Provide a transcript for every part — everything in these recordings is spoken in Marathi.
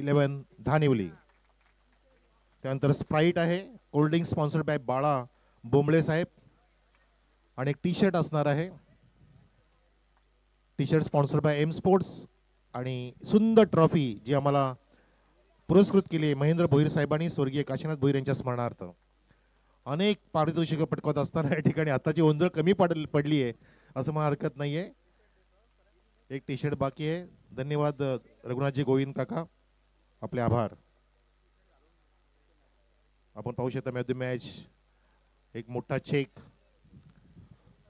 11 धानिवली. त्यानंतर स्प्राईट आहे, कोल्ड ड्रिंक स्पॉन्सर्ड बाय बाळा बोंबळे साहेब. आणि एक टी शर्ट असणार आहे, T shirt sponsored by M Sports. आणि सुंदर ट्रॉफी जी आम्हाला पुरस्कृत केली आहे महेंद्र भोईर साहेबांनी स्वर्गीय काशीनाथ भोईर यांच्या स्मरणार्थ. अनेक पारितोषिकं पटकवत असताना या ठिकाणी आताची ओंजळ कमी पडली आहे असं मला हरकत नाही आहे. एक टी शर्ट बाकी आहे. धन्यवाद रघुनाथजी गोविंद काका, आपले आभार. आपण पाहू शकता मॅच द मॅच एक मोठा चेक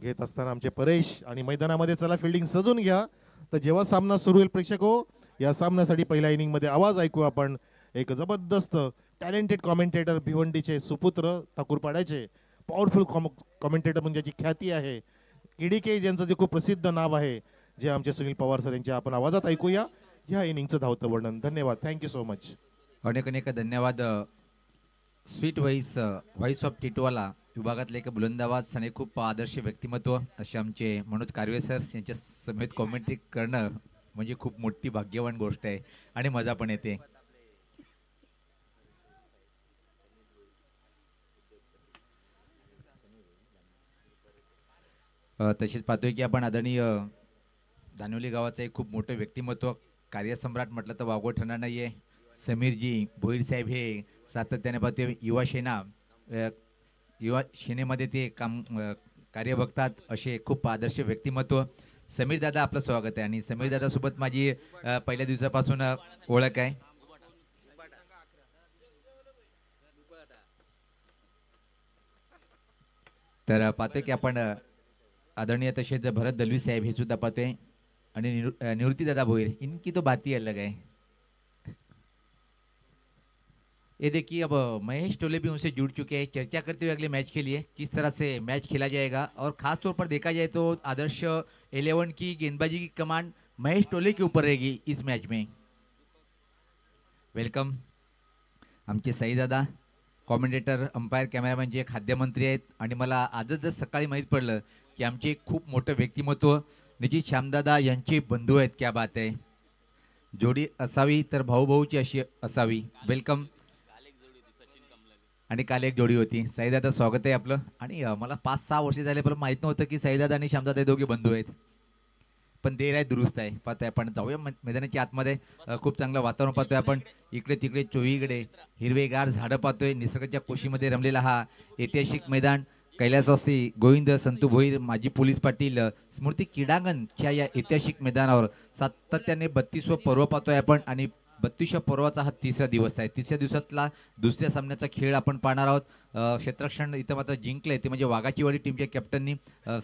घेत असताना आमचे परेश. आणि मैदानामध्ये चला फिल्डिंग सजून घ्या. तर जेव्हा सामना सुरू होईल प्रेक्षक हो, या सामन्यासाठी पहिल्या इनिंगमध्ये आवाज ऐकू आपण. एक जबरदस्त टॅलेंटेड कॉमेंटेटर, भिवंडीचे सुपुत्र ठाकूरपाड्याचे पॉवरफुल कॉमेंटेटर म्हणजे ज्याची ख्याती आहे, केडीके ज्यांचं जे खूप प्रसिद्ध नाव आहे, जे आमचे सुनील पवार सर यांच्या आपण आवाजात ऐकूया या इनिंगचं धावतं वर्णन. धन्यवाद, थँक्यू सो मच. अनेक अनेक धन्यवाद. स्वीट व्हॉइस ऑफ टिटवाला विभागातले एक बुलंद आवाज आणि खूप आदर्श व्यक्तिमत्व असे आमचे मनोज कारवे सर यांच्या समेत कॉमेंट्री करणं म्हणजे खूप मोठी भाग्यवान गोष्ट आहे आणि मजा पण येते. तसेच पाहतोय की आपण आदरणीय धानोली गावाचं एक खूप मोठं व्यक्तिमत्व, कार्यसम्राट म्हटलं तर वावगं ठरणार नाही आहे, समीरजी भोईर साहेब हे सातत्याने पाहतोय युवा सेनेमध्ये ते कार्य बघतात असे खूप आदर्श व्यक्तिमत्व. समीर दादा आपलं स्वागत आहे. आणि समीर दादा सोबत माझी पहिल्या दिवसापासून ओळख आहे. तर पाहतोय की आपण आदरणीय तसेच भरत दलवी साहेब हे सुद्धा पाहतोय आणि निवृत्ती दादा भोईर, इनकी तो बात ही अलग है. ये देखिए अब महेश टोले भी उनसे जुड़ चुके हैं, चर्चा करते हुए अगले मैच के लिए किस तरह से मैच खेला जाएगा. और ख़ास तौर पर देखा जाए तो आदर्श 11 की गेंदबाजी की कमान महेश टोले के ऊपर रहेगी इस मैच में. वेलकम आमचे साई दादा, कॉमेंटेटर, अंपायर, कॅमेरामॅन जे खाद्यमंत्री आहेत. आणि मला आजच जर सकाळी माहीत पडलं की आमचे खूप मोठं व्यक्तिमत्व निजी श्यामदादा यांचे बंधू आहेत. क्या बात आहे. जोडी असावी तर भाऊ भाऊची अशी असावी. वेलकम. आणि काल एक जोडी होती. साईदादा स्वागत आहे आपलं. आणि मला 5-6 वर्ष झाले पण माहीत नव्हतं की साईदादा आणि श्यामदादा हे दोघे बंधू आहेत. पण देर आहे दुरुस्त आहे. पाहतोय आपण जाऊया मैदानाच्या आतमध्ये. खूप चांगलं वातावरण पाहतोय आपण. इकडे तिकडे चोहीकडे हिरवेगार झाडं पाहतोय. निसर्गाच्या कोशीमध्ये रमलेला हा ऐतिहासिक मैदान कैलासवासी गोविंद संतू भोईर माजी पोलीस पाटील स्मृती क्रीडांगणच्या या ऐतिहासिक मैदानावर सातत्याने 32वं पर्व पाहतोय आपण. आणि 32व्या पर्वाचा हा 3रा दिवस आहे. 3ऱ्या दिवसातला दुसऱ्या सामन्याचा खेळ आपण पाहणार आहोत. क्षेत्ररक्षण इथं मात्र जिंकलंय ते म्हणजे वाघाचीवाडी टीमच्या कॅप्टननी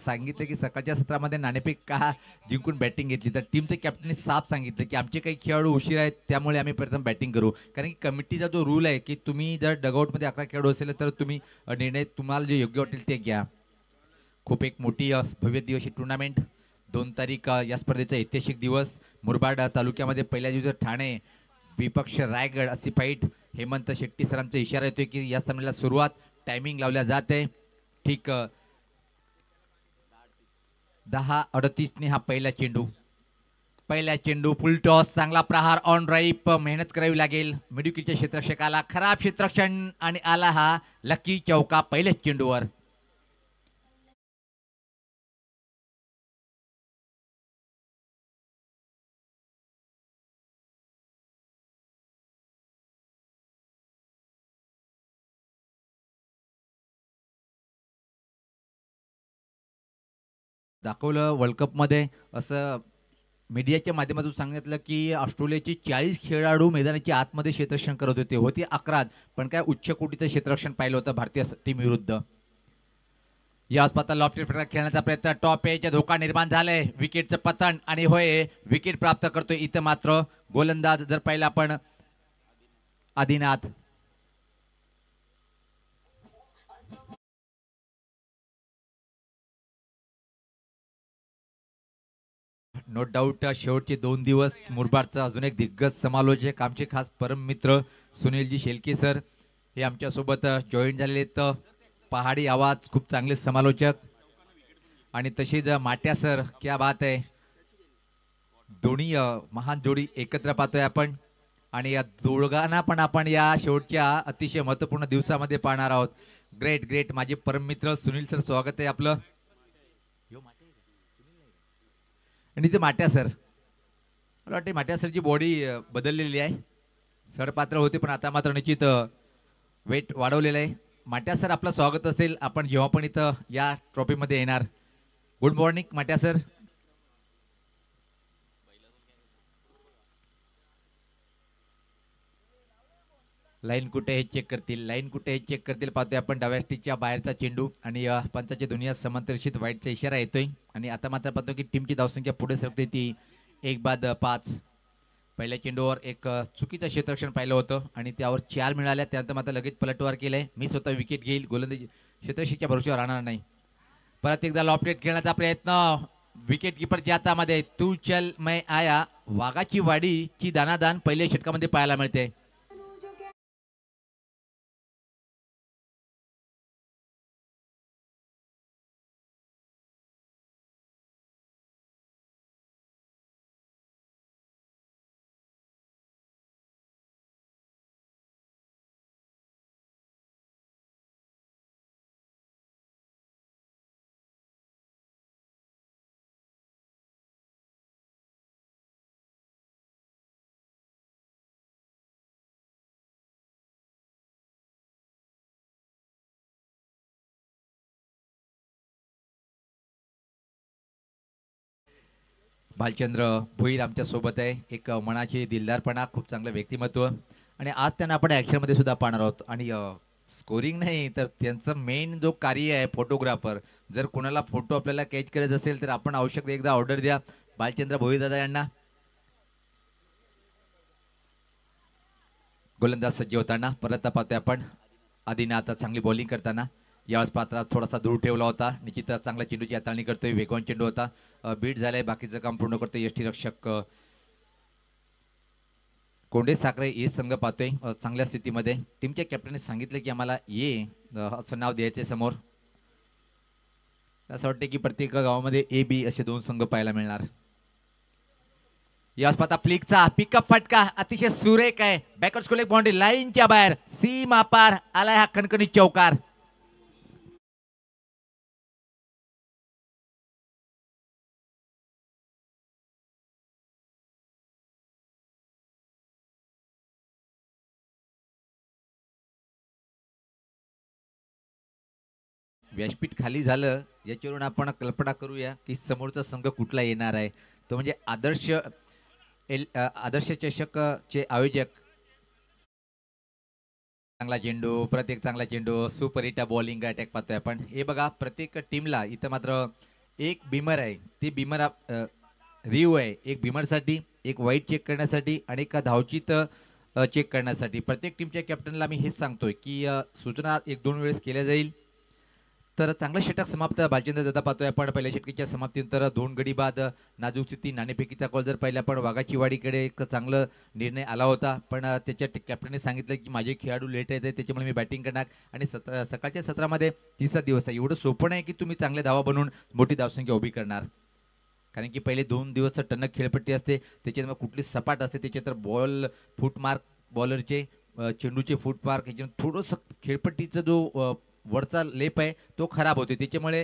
सांगितलं की सकाळच्या सत्रामध्ये नाणेफेक का जिंकून बॅटिंग घेतली. तर टीमच्या कॅप्टननी साफ सांगितलं की आमचे काही खेळाडू उशीर आहेत त्यामुळे आम्ही प्रथम बॅटिंग करू. कारण की कमिटीचा जो रूल आहे की तुम्ही जर डगआउटमध्ये 11 खेळाडू असेल तर तुम्ही निर्णय तुम्हाला जे योग्य वाटेल ते घ्या. खूप एक मोठी भव्य दिवशी टुर्नामेंट. 2 तारीख या स्पर्धेचा ऐतिहासिक दिवस. मुरबाड तालुक्यामध्ये पहिल्या दिवशी ठाणे विपक्ष रायगड अशी फाईट. हेमंत शेट्टी सरांचा इशारा येतोय की या सामन्याला सुरुवात टायमिंग लावल्या जात आहे. ठीक 10:38 हा पहिला चेंडू फुल टॉस. चांगला प्रहार ऑन ड्राईव्ह. मेहनत करावी लागेल मिडुकीच्या क्षेत्ररक्षकाला. खराब क्षेत्ररक्षण आणि आला हा लकी चौका पहिल्याच चेंडूवर. दाखवलं वर्ल्ड कपमध्ये असं मीडियाच्या माध्यमातून सांगितलं की ऑस्ट्रेलियाची 40 खेळाडू मैदानाच्या आतमध्ये क्षेत्ररक्षण करत होते. होते 11 पण काय उच्च कोटीचं क्षेत्ररक्षण पाहिलं होतं भारतीय टीम विरुद्ध. या आसपास लॉफ्टेड फटका खेळण्याचा प्रयत्न. टॉप एजचा धोका निर्माण झालाय. विकेटचं पतन आणि होय विकेट प्राप्त करतोय. इथं मात्र गोलंदाज जर पाहिलं आपण आदिनाथ. नो डाऊट शेवटचे 2 दिवस मुरबाडचा अजून एक दिग्गज समालोचक आमचे खास परम मित्र सुनीलजी शेलके सर हे आमच्यासोबत जॉईन झालेले आहेत. पहाडी आवाज खूप चांगले समालोचक. आणि तशीच माट्या सर, क्या बात आहे. दोन्ही महान जोडी एकत्र पाहतोय आपण. आणि या दोघांना पण आपण या शेवटच्या अतिशय महत्त्वपूर्ण दिवसामध्ये पाहणार आहोत. Great great. माझे परममित्र सुनील सर, स्वागत आहे आपलं. आणि ते माट्या सर, मला वाटते माट्या सरची बॉडी बदललेली आहे. सडपात्र होते पण आता मात्र निश्चित वेट वाढवलेलं आहे. माट्या सर, आपलं स्वागत असेल आपण जेव्हा पण इथं या ट्रॉफीमध्ये येणार. गुड मॉर्निंग माट्या सर. लाईन कुठे हे चेक करतील, लाईन कुठे हे चेक करतील. पाहतोय आपण डाव्या स्टिकच्या बाहेरचा चेंडू आणि पंचाच्या दुनिया समांतरशीत वाईटचा इशारा येतोय. आणि आता मात्र पाहतो की टीमची धावसंख्या पुढे सरकते ती 1-5. पहिल्या चेंडूवर एक चुकीचं क्षेत्ररक्षण पाहिलं होतं आणि त्यावर 4 मिळाल्या. त्यानंतर मात्र लगेच पलटवार केलंय. मी स्वतः विकेट घेईल, गोलंदाजी क्षेत्ररक्षणाच्या भरोश्यावर राहणार नाही. परत एकदा लॉफ्टेड खेळण्याचा प्रयत्न. विकेट किपरच्या हातामध्ये तू चल मै आया. वाघाची वाडीची दानादान पहिल्या षटकामध्ये पाहायला मिळते. भालचंद्र भोईर आमच्या सोबत आहे. एक मनाची दिलदारपणा, खूप चांगलं व्यक्तिमत्व आणि आज त्यांना आपण ॲक्शनमध्ये सुद्धा पाहणार आहोत. आणि स्कोरिंग नाही तर त्यांचं मेन जो कार्य आहे फोटोग्राफर. जर कोणाला फोटो आपल्याला कॅच करायचं असेल तर आपण आवश्यक एकदा ऑर्डर द्या भालचंद्र भोईर दादा यांना. गोलंदाज सज्ज होताना परत पाहतोय आपण आधीने आता चांगली बॉलिंग करताना. यावेळेस पात्रात थोडासा दूर ठेवला होता. निश्चित चांगल्या चेंडूची हाताळणी करतोय. वेगवान चेंडू होता. बीट झालाय. बाकीचं काम पूर्ण करतोय यष्टीरक्षक कोंडे साखरे. हे संघ पाहतोय चांगल्या स्थितीमध्ये. टीमच्या कॅप्टनने सांगितलं की आम्हाला असं नाव द्यायचंय समोर. असं वाटतं की प्रत्येक गावामध्ये A-B असे 2 संघ पाहायला मिळणार. यावेळेस पाहता फ्लिकचा पिकअप फटका अतिशय सुरेख आहे. बॅकवर्ड स्कोर एक बाउंड्री लाईनच्या बाहेर सीमा पार आलाय हा कणकणीत चौकार. व्यासपीठ खाली झालं याच्यावरून आपण कल्पना करूया की समोरचा संघ कुठला येणार आहे. तो म्हणजे आदर्श चषकचे आयोजक. चांगला चेंडू, प्रत्येक चांगला चेंडू, सुपर हिट बॉलिंग अटॅक पाहतोय आपण. हे बघा प्रत्येक टीमला इथं मात्र एक बिमर आहे. ते बिमर रिव आहे. एक बिमरसाठी, एक वाईट चेक करण्यासाठी आणि एका धावचीत चेक करण्यासाठी. प्रत्येक टीमच्या कॅप्टनला मी हेच सांगतोय की सूचना 1-2 वेळेस केल्या जाईल. तर चांगलं षटक समाप्त भालचंद्र दादा पाहतोय आपण. पहिल्या षटकीच्या समाप्तीनंतर 2 गडी बाद नाजूक स्थिती नाणेफेकीचा कॉल जर पाहिला पण वाघाची वाडीकडे एक चांगला निर्णय आला होता. पण त्याच्या कॅप्टनने सांगितलं की माझे खेळाडू लेट आहेत त्याच्यामुळे मी बॅटिंग करणार. आणि सकाळच्या सत्रामध्ये 30 दिवस आहे. एवढं सोपं नाही की तुम्ही चांगले धावा बनवून मोठी धावसंख्या उभी करणार. कारण की पहिले 2 दिवस टणक खेळपट्टी असते. त्याच्यात मग कुठली सपाट असते. त्याच्यात तर बॉल फुटमार्क बॉलरचे चेंडूचे फुटमार्क याच्यात थोडंसं खेळपट्टीचा जो वरचा लेप आहे तो खराब होते. त्याच्यामुळे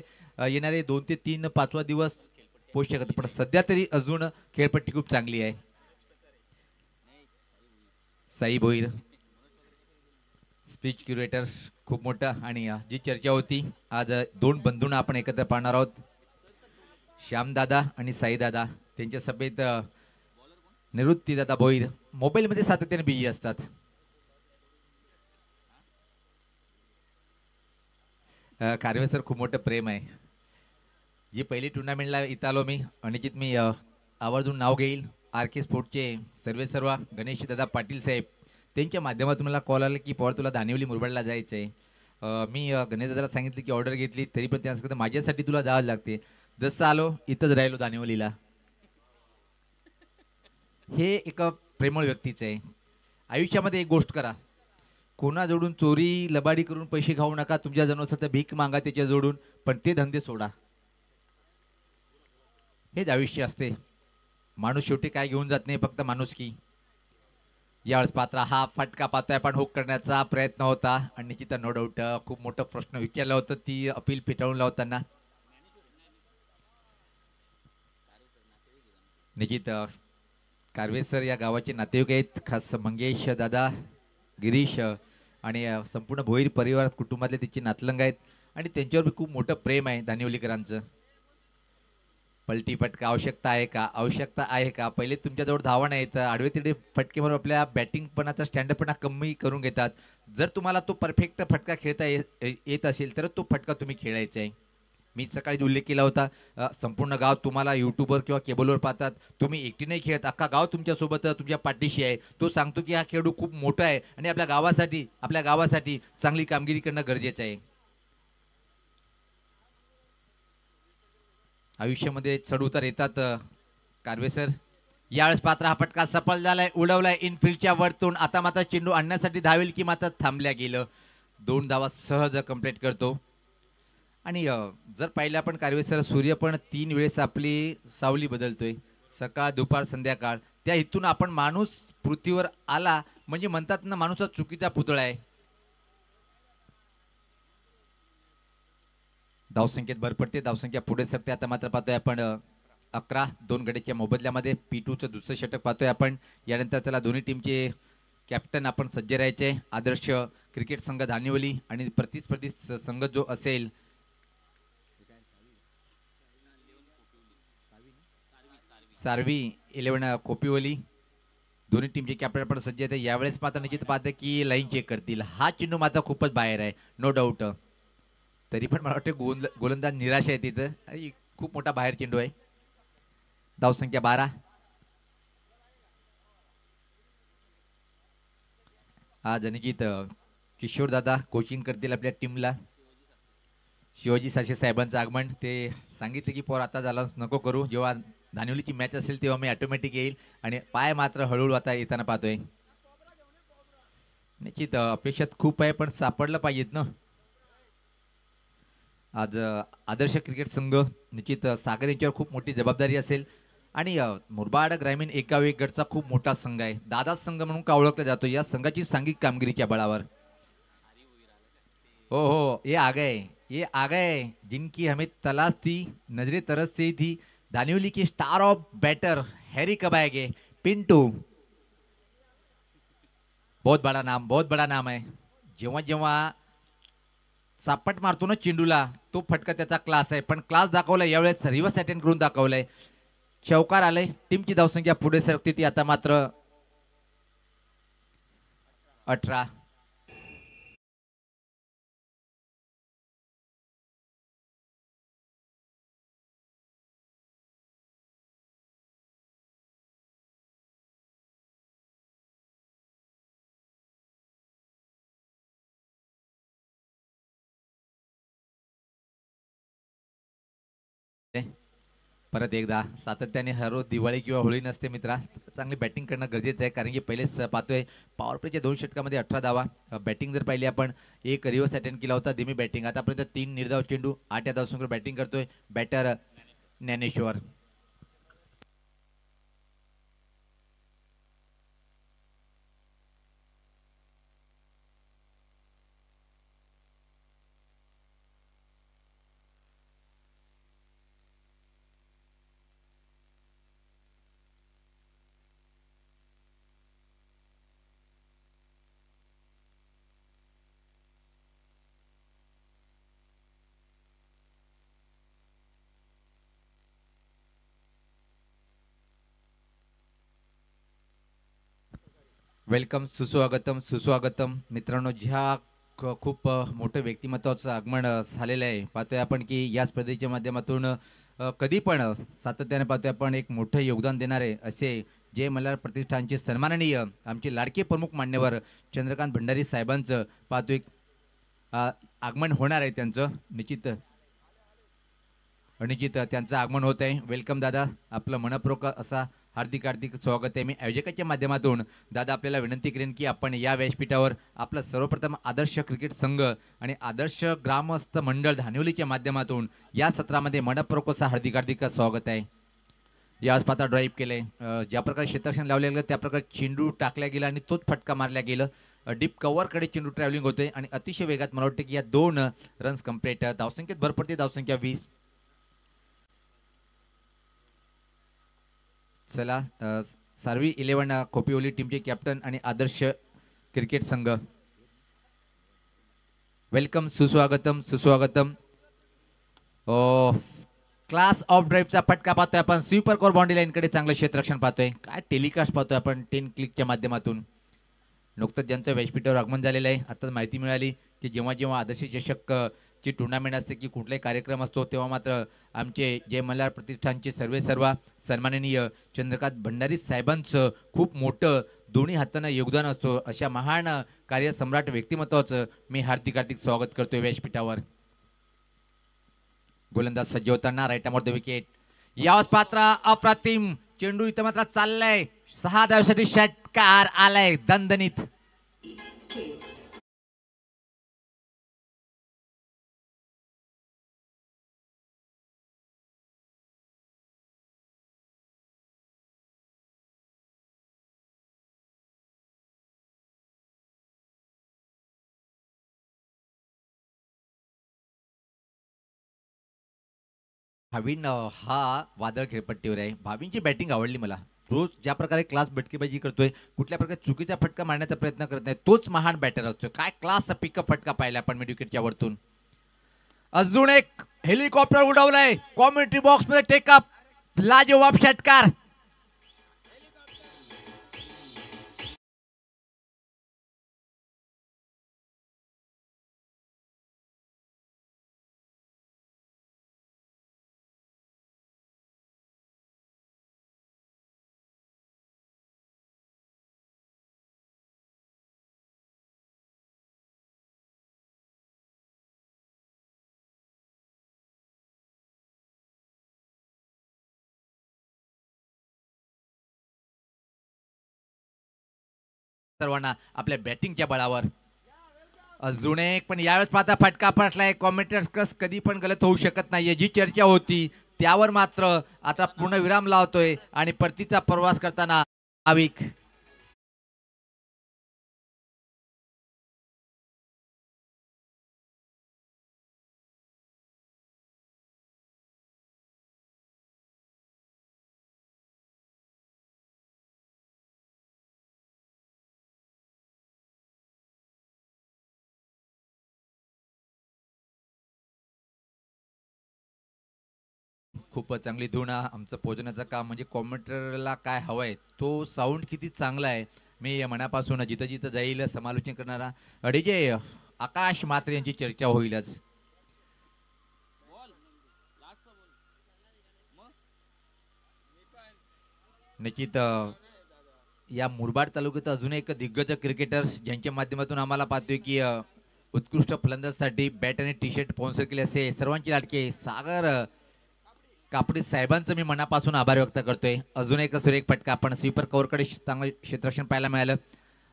येणारे 2 ते 3 5वा दिवस पोहोचू शकत. पण सध्या तरी अजून खेळपट्टी खूप चांगली आहे. साई भोईर स्पीच क्युरेटर खूप मोठा. आणि जी चर्चा होती आज 2 बंधूंना आपण एकत्र पाहणार आहोत. श्यामदादा आणि साईदादा. त्यांच्या सभेत निवृत्तीदादा भोईर मोबाईलमध्ये सातत्याने बिझी असतात. कार्वे सर खूप मोठं प्रेम आहे. जी पहिली टुर्नामेंटला इथं आलो मी अनिचित मी आवर्जून नाव घेईल. RK स्पोर्टचे सर्व गणेश दादा पाटील साहेब त्यांच्या माध्यमातून मला कॉल आला की पवार तुला दानिवली मुरबाडला जायचं आहे. मी गणेश दादाला सांगितलं की ऑर्डर घेतली तरी पण त्या सांगितलं माझ्यासाठी तुला जावं लागते. जसं आलो इथंच राहिलो दानिवलीला. हे एक प्रेमळ व्यक्तीचं आहे. आयुष्यामध्ये एक गोष्ट करा, कोणाजोडून चोरी लबाडी करून पैसे खाऊ नका. तुमच्या जवळ असेल तर भीक मागा त्याच्या जोडून, पण ते धंदे सोडा. हेच आयुष्य असते. माणूस शेवटी काय घेऊन जात नाही, फक्त माणुसकी. यावेळेस पात्र हा फटका पाहतोय आपण हुक करण्याचा प्रयत्न होता आणि निश्चित नो डाऊट खूप मोठं प्रश्न विचारला होतं ती अपील फेटाळून लावताना. निश्चित कारवे सर या गावाचे नातेवाईक आहेत, खास मंगेश दादा, गिरीश आणि संपूर्ण भोईर परिवार कुटुंबातले तिचे नातलंग आहेत आणि त्यांच्यावर खूप मोठं प्रेम आहे दानिवलीकरांचं. पलटी फटका आवश्यकता आहे का, आवश्यकता आहे का. पहिले तुमच्याजवळ धावा नाहीत, आडवे तिडे फटके मारून आपल्या बॅटिंगपणाचा स्टँडर्डपणा कमी करून घेतात. जर तुम्हाला तो परफेक्ट फटका खेळता येत असेल तर तो फटका तुम्ही खेळायचा आहे. मी सकाळी उल्लेख केला होता, संपूर्ण गाव तुम्हाला युट्यूबवर किंवा केबलवर पाहतात, तुम्ही एकटी नाही खेळत, अख्खा गाव तुमच्यासोबत तुमच्या पाठीशी आहे. तो सांगतो की हा खेळाडू खूप मोठा आहे आणि आपल्या गावासाठी चांगली कामगिरी करणं गरजेचं आहे. आयुष्यामध्ये चढउतार येतात कारवे सर. यावेळेस पात्र हा फटका सफल झालाय, उडवलाय इनफिल्डच्या वरतून. आता मात्र चेंडू आणण्यासाठी धावेल की मात्र थांबल्या गेलं. 2 धावा सहज कंप्लीट करतो. आणि जर पाहिलं आपण कारवे सर, सूर्य पण 3 वेळेस आपली सावली बदलतोय, सकाळ दुपार संध्याकाळ. त्या इथून आपण माणूस पृथ्वीवर आला म्हणजे म्हणतात ना, माणूस चुकीचा पुतळा आहे. धावसंख्येत भर पडते, धावसंख्या पुढे सरते. आता मात्र पाहतोय आपण 11 2 गड्याच्या मोबदल्यामध्ये P2चं दुसरं षटक पाहतोय आपण. यानंतर त्याला दोन्ही टीमचे कॅप्टन आपण सज्ज राहायचे. आदर्श क्रिकेट संघ धानिवली आणि प्रतिस्पर्धी संघ जो असेल सारवी 11 कोपिवली, दोन्ही टीमचे कॅप्टन आपण सज्ज आहेत. यावेळेस मात्र निश्चित पाहते की लाईन चेक करतील. हा चेंडू मात्र खूपच बाहेर आहे, नो डाऊट. तरी पण मला वाटतं गोलंदाज निराश आहे तिथं, खूप मोठा बाहेर चेंडू आहे. धावसंख्या 12. आज निश्चित किशोर दादा कोचिंग करतील आपल्या टीमला. शिवाजी साशे साहेबांचं आगमन, ते सांगितले की पोर आता झालाच नको करू, जेव्हा धानिवलीची मॅच असेल तेव्हा मी ऑटोमॅटिक येईल. आणि पाय मात्र हळूहळू आता येताना पाहतोय. निश्चित अपेक्षात खूप आहे पण सापडलं पाहिजेत ना. आज आदर्श क्रिकेट संघ निश्चित सागर यांच्यावर खूप मोठी जबाबदारी असेल. आणि मुरबाड ग्रामीण एक गाव एक गटचा खूप मोठा संघ आहे, दादा संघ म्हणून का ओळखला जातो. या संघाची सांघिक कामगिरीच्या बळावर हो हो ये आ गए जिनकी हमें तलाश थी, नजरे तरसती थी. धानिवली की स्टार ऑफ बैटर हैरी कब आएंगे, पिंटू. बहुत बड़ा नाम है. जेव्हा जेव्हा सापट मारतो ना चेंडूला, तो फटका त्याचा क्लास आहे. पण क्लास दाखवलाय यावेळेस, रिव्हर्स अटेंड करून दाखवलाय. चौकार आलाय, टीमची धावसंख्या पुढे सरकते ती आता मात्र 18. परत एकदा सातत्याने हर दिवाळी किंवा होळी नसते मित्रा, चांगली बॅटिंग करणं गरजेचं आहे. कारण की पहिलेच पाहतोय पॉवर प्लेच्या 2 षटकामध्ये 18 धावा. बॅटिंग जर पाहिली आपण, एक रिव्हर्स अटेंड केला होता धीमी बॅटिंग. आतापर्यंत 3 निर्धाव चेंडू, 8 या धावसंख्येवर बॅटिंग करतोय बॅटर ज्ञानेश्वर. वेलकम, सुस्वागतम मित्रांनो. ज्या खूप मोठं व्यक्तिमत्वाचं आगमन झालेलं आहे. पाहतोय आपण की या स्पर्धेच्या माध्यमातून कधी पण सातत्याने पाहतोय आपण एक मोठं योगदान देणारे असे जे मल्हार प्रतिष्ठानचे सन्माननीय आमचे लाडके प्रमुख मान्यवर चंद्रकांत भंडारी साहेबांचं पाहतोय आगमन होणार आहे. त्यांचं निश्चित त्यांचं आगमन होत आहे. वेलकम दादा, आपलं मनपूर्वक असा हार्दिक स्वागत आहे. मी आयोजकाच्या माध्यमातून दादा आपल्याला विनंती करेन की आपण या व्यासपीठावर आपलं सर्वप्रथम आदर्श क्रिकेट संघ आणि आदर्श ग्रामस्थ मंडळ धानिवलीच्या माध्यमातून या सत्रामध्ये मनपूर्वक असा हार्दिक स्वागत आहे. यावेळेस पाहता ड्राईव्ह केले, ज्या प्रकारे क्षेत्ररक्षण लावले गेलं त्या प्रकारे चेंडू टाकला गेला आणि तोच फटका मारला गेला. डीप कव्हरकडे चेंडू ट्रॅव्हलिंग होते आणि अतिशय वेगात मला वाटतं की या 2 रन्स कंप्लीट. धावसंख्येत भर पडते, धावसंख्या 20. चला, सार्वी 11 खोपिवली टीमचे कॅप्टन आणि आदर्श क्रिकेट संघ, वेलकम, सुस्वागतम सुस्वागतम. ओ, क्लास ऑफ ड्राईव्हचा फटका पाहतोय आपण, स्वीपर कोर बाउंड्री लाईनकडे चांगलं क्षेत्ररक्षण पाहतोय. काय टेलिकास्ट पाहतोय आपण 10 क्लिकच्या माध्यमातून. नुकतंच ज्यांचं व्यासपीठावर आगमन झालेलं आहे, आता माहिती मिळाली की जेव्हा जेव्हा आदर्श चषक ची टुर्नामेंट असते की कुठलाही कार्यक्रम असतो तेव्हा मात्र आमचे जय मल्हार प्रतिष्ठानचे सर्वेसर्वा सन्माननीय चंद्रकांत भंडारी साहेबांचं खूप मोठं दोन्ही हातांना योगदान असतो. अशा महान कार्यसम्राट व्यक्तिमत्वाचं मी हार्दिक हार्दिक स्वागत करतोय व्यासपीठावर. गोलंदाज सज्ज होताना राईट द विकेट. यावेळेस पात्र अप्रतिम चेंडू इथं मात्र चाललाय, 6 धावसाठी षटकार आलाय दणदणीत. भाविन हा वादळ खेळपट्टीवर आहे. भाविनची बॅटिंग आवडली मला. रोज ज्या प्रकारे क्लास बटकेबाजी करतोय, कुठल्या प्रकारे चुकीचा फटका मारण्याचा प्रयत्न करत नाही, तोच महान बॅटर असतोय. काय क्लासचा पिकअप फटका पाहिला आपण मिड विकेटच्या वरतून. अजून एक हेलिकॉप्टर उडवलंय कॉमेंट्री बॉक्स मध्ये, टेकअप, लाजवाब षटकार. सर्वांना आपल्या बॅटिंगच्या बळावर. अजून एक, पण यावेळेस पाहता फटका पडलाय. कॉमेंटेटर्स कधी पण गलत होऊ शकत नाहीये. जी चर्चा होती त्यावर मात्र आता पूर्ण विराम लावतोय आणि परतीचा प्रवास करताना नाविक. खूप चांगली धून. आमचं पोहोचण्याचं काम म्हणजे कॉमेंटरला काय हवंय तो साऊंड किती चांगला आहे. मी मनापासून जिथं जिथं जाईल समालोचन करणारा अडीजे आकाश मात्रे यांची चर्चा होईलच. निश्चित या मुरबाड तालुक्यात अजून एक दिग्गज क्रिकेटर्स ज्यांच्या माध्यमातून आम्हाला पाहतोय की उत्कृष्ट फलंदाजसाठी बॅट आणि टी शर्ट स्पॉन्सर केले असे सर्वांचे लाडके सागर कापडी साहेबांचं मी मनापासून आभार व्यक्त करतोय. अजून एक सुरेख फटका आपण स्वीपर कव्हरकडे चांगलं क्षेत्ररक्षण पाहायला मिळालं.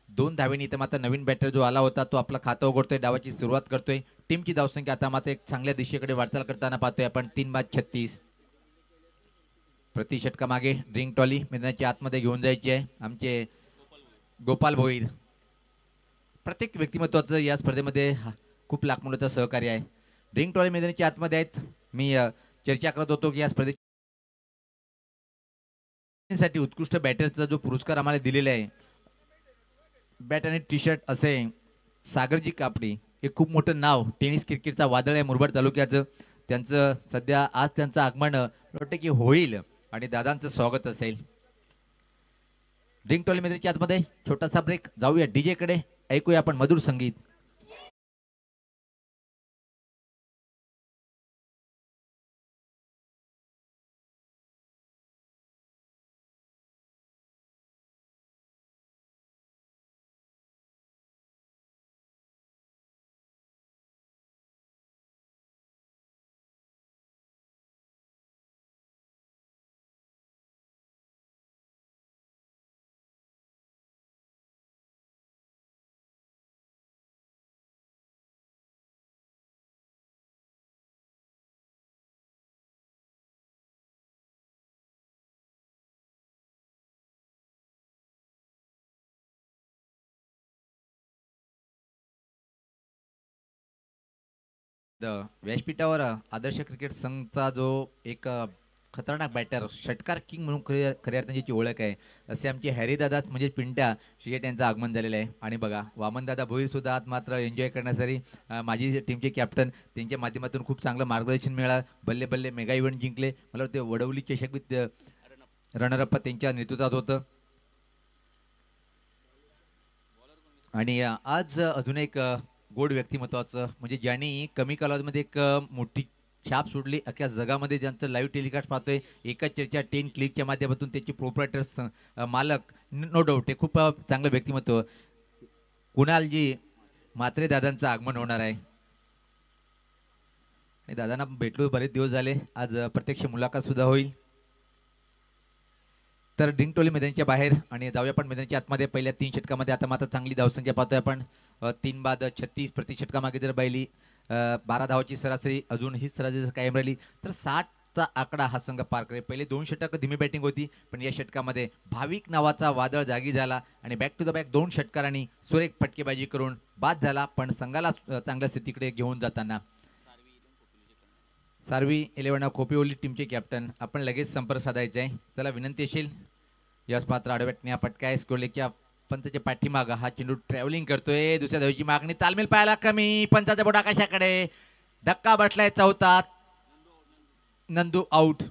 2 धावेने इथं मात्र नवीन बॅटर जो आला होता तो आपलं खातं उघडतोय, डावाची सुरुवात करतोय. टीमची धावसंख्या आता मात्र एक चांगल्या दिशेकडे वाटचाल करताना पाहतोय आपण. 3/36 प्रति षटका मागे ड्रिंक टॉली मैदानाच्या आतमध्ये घेऊन जायची आहे. आमचे गोपाल भोईर प्रत्येक व्यक्तिमत्वाचं या स्पर्धेमध्ये खूप लाखमोलाचं सहकार्य आहे. ड्रिंक टॉली मैदानाच्या आतमध्ये आहेत. मी चर्चा करत होतो की या स्पर्धेसाठी उत्कृष्ट बॅटरचा जो पुरस्कार आम्हाला दिलेला आहे, बॅट आणि टी शर्ट असे सागरजी कापडी, हे खूप मोठं नाव टेनिस क्रिकेटचा वादळ आहे मुरबाड तालुक्याचं. त्यांचं सध्या आज त्यांचं आगमन वाटतं की होईल आणि दादांचं स्वागत असेल. ड्रिंक टॉली मैदानाच्या आतमध्ये छोटासा ब्रेक, जाऊया डीजे कडे, ऐकूया आपण मधुर संगीत. व्यासपीठावर आदर्श क्रिकेट संघचा जो एक खतरनाक बॅटर षटकार किंग म्हणून खऱ्या अर्थाने ज्याची ओळख आहे असे आमचे हॅरीदादा म्हणजे पिंट्या शेट यांचं आगमन झालेलं आहे. आणि बघा वामनदादा भोईर सुद्धा आज मात्र एन्जॉय करण्यासाठी माझी टीमचे कॅप्टन त्यांच्या माध्यमातून खूप चांगलं मार्गदर्शन मिळालं. बल्ले बल्ले मेगा इव्हेंट जिंकले. मला वाटतं वडवली चषक रनरअप त्यांच्या नेतृत्वात होतं. आणि आज अजून एक गोड व्यक्तिमत्वाचं म्हणजे ज्यांनी कमी कालावधीमध्ये एक मोठी छाप सोडली अख्ख्या जगामध्ये, ज्यांचं लाईव्ह टेलिकास्ट पाहतोय एकच चर्चा 10 क्लिकच्या माध्यमातून त्याचे प्रोप्रायटर्स मालक नो डाऊट हे खूप चांगलं व्यक्तिमत्व कुणालजी म्हात्रे दादांचं आगमन होणार आहे. दादांना भेटलो बरेच दिवस झाले, आज प्रत्यक्ष मुलाखत सुद्धा होईल. तर डिंगटोली मैदानाच्या बाहेर आणि जाऊया पण मैदानाच्या आतमध्ये पहिल्या 3 षटकामध्ये आता मात्र चांगली धावसंख्या पाहतोय आपण. 3 बाद 36 प्रति षटकामागे जर पाहिली 12 धावाची सरासरी, अजून ही सरासरी कायम राहिली तर 60चा आकडा हा संघ पार करेल. पहिले 2 षटक धीमी बॅटिंग होती, पण या षटकामध्ये भाविक नावाचा वादळ जागी झाला आणि बॅक टू द बॅक 2 षटकारांनी सुरेख फटकेबाजी करून बाद झाला. पण संघाला चांगल्या स्थितीकडे घेऊन जाताना सार्वी 11 खोपिवली टीमचे कॅप्टन आपण लगेच संपर्क साधायचा आहे. चला विनंती असेल यश पात्र आडव्याटण्या फटकाय स्कोरलेच्या पंचाच्या पाठीमागं हा चेंडू ट्रॅव्हलिंग करतोय. दुसऱ्या धावेची मागणी, तालमेल पाहायला कमी, पंचाचा बोट आकाशाकडे, धक्का बसलाय चौथा, नंदू आउट.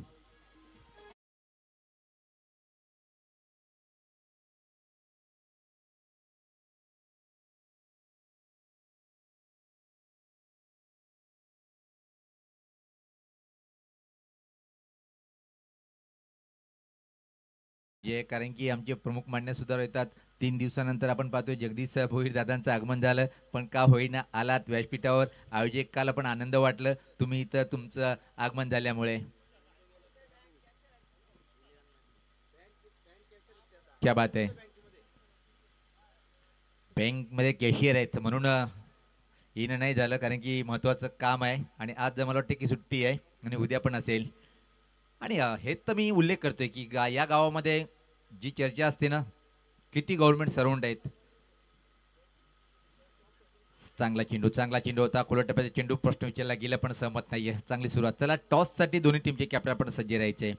जे कारण की आमचे प्रमुख मान्य सुद्धा येतात. 3 दिवसानंतर आपण पाहतोय जगदीश भोईर दादांचं आगमन झालं, पण का होईना आलात व्यासपीठावर. आयोजकाला पण आनंद वाटलं तुम्ही इथं तुमचं आगमन झाल्यामुळे. क्या बात आहे. बँक मध्ये कॅशियर आहेत म्हणून येणं नाही झालं, कारण की महत्वाचं काम आहे आणि आज मला वाटतं की सुट्टी आहे आणि उद्या पण असेल. आणि हेच तर मी उल्लेख करतोय की या गावामध्ये जी चर्चा असते ना, किती गव्हर्नमेंट सराउंड आहेत. चांगला चेंडू होता. खुल्या टप्प्याचा चेंडू प्रश्न विचारला गेला पण सहमत नाहीये. चांगली सुरुवात. चला टॉस साठी दोन्ही टीमचे कॅप्टन आपण सज्ज राहायचे.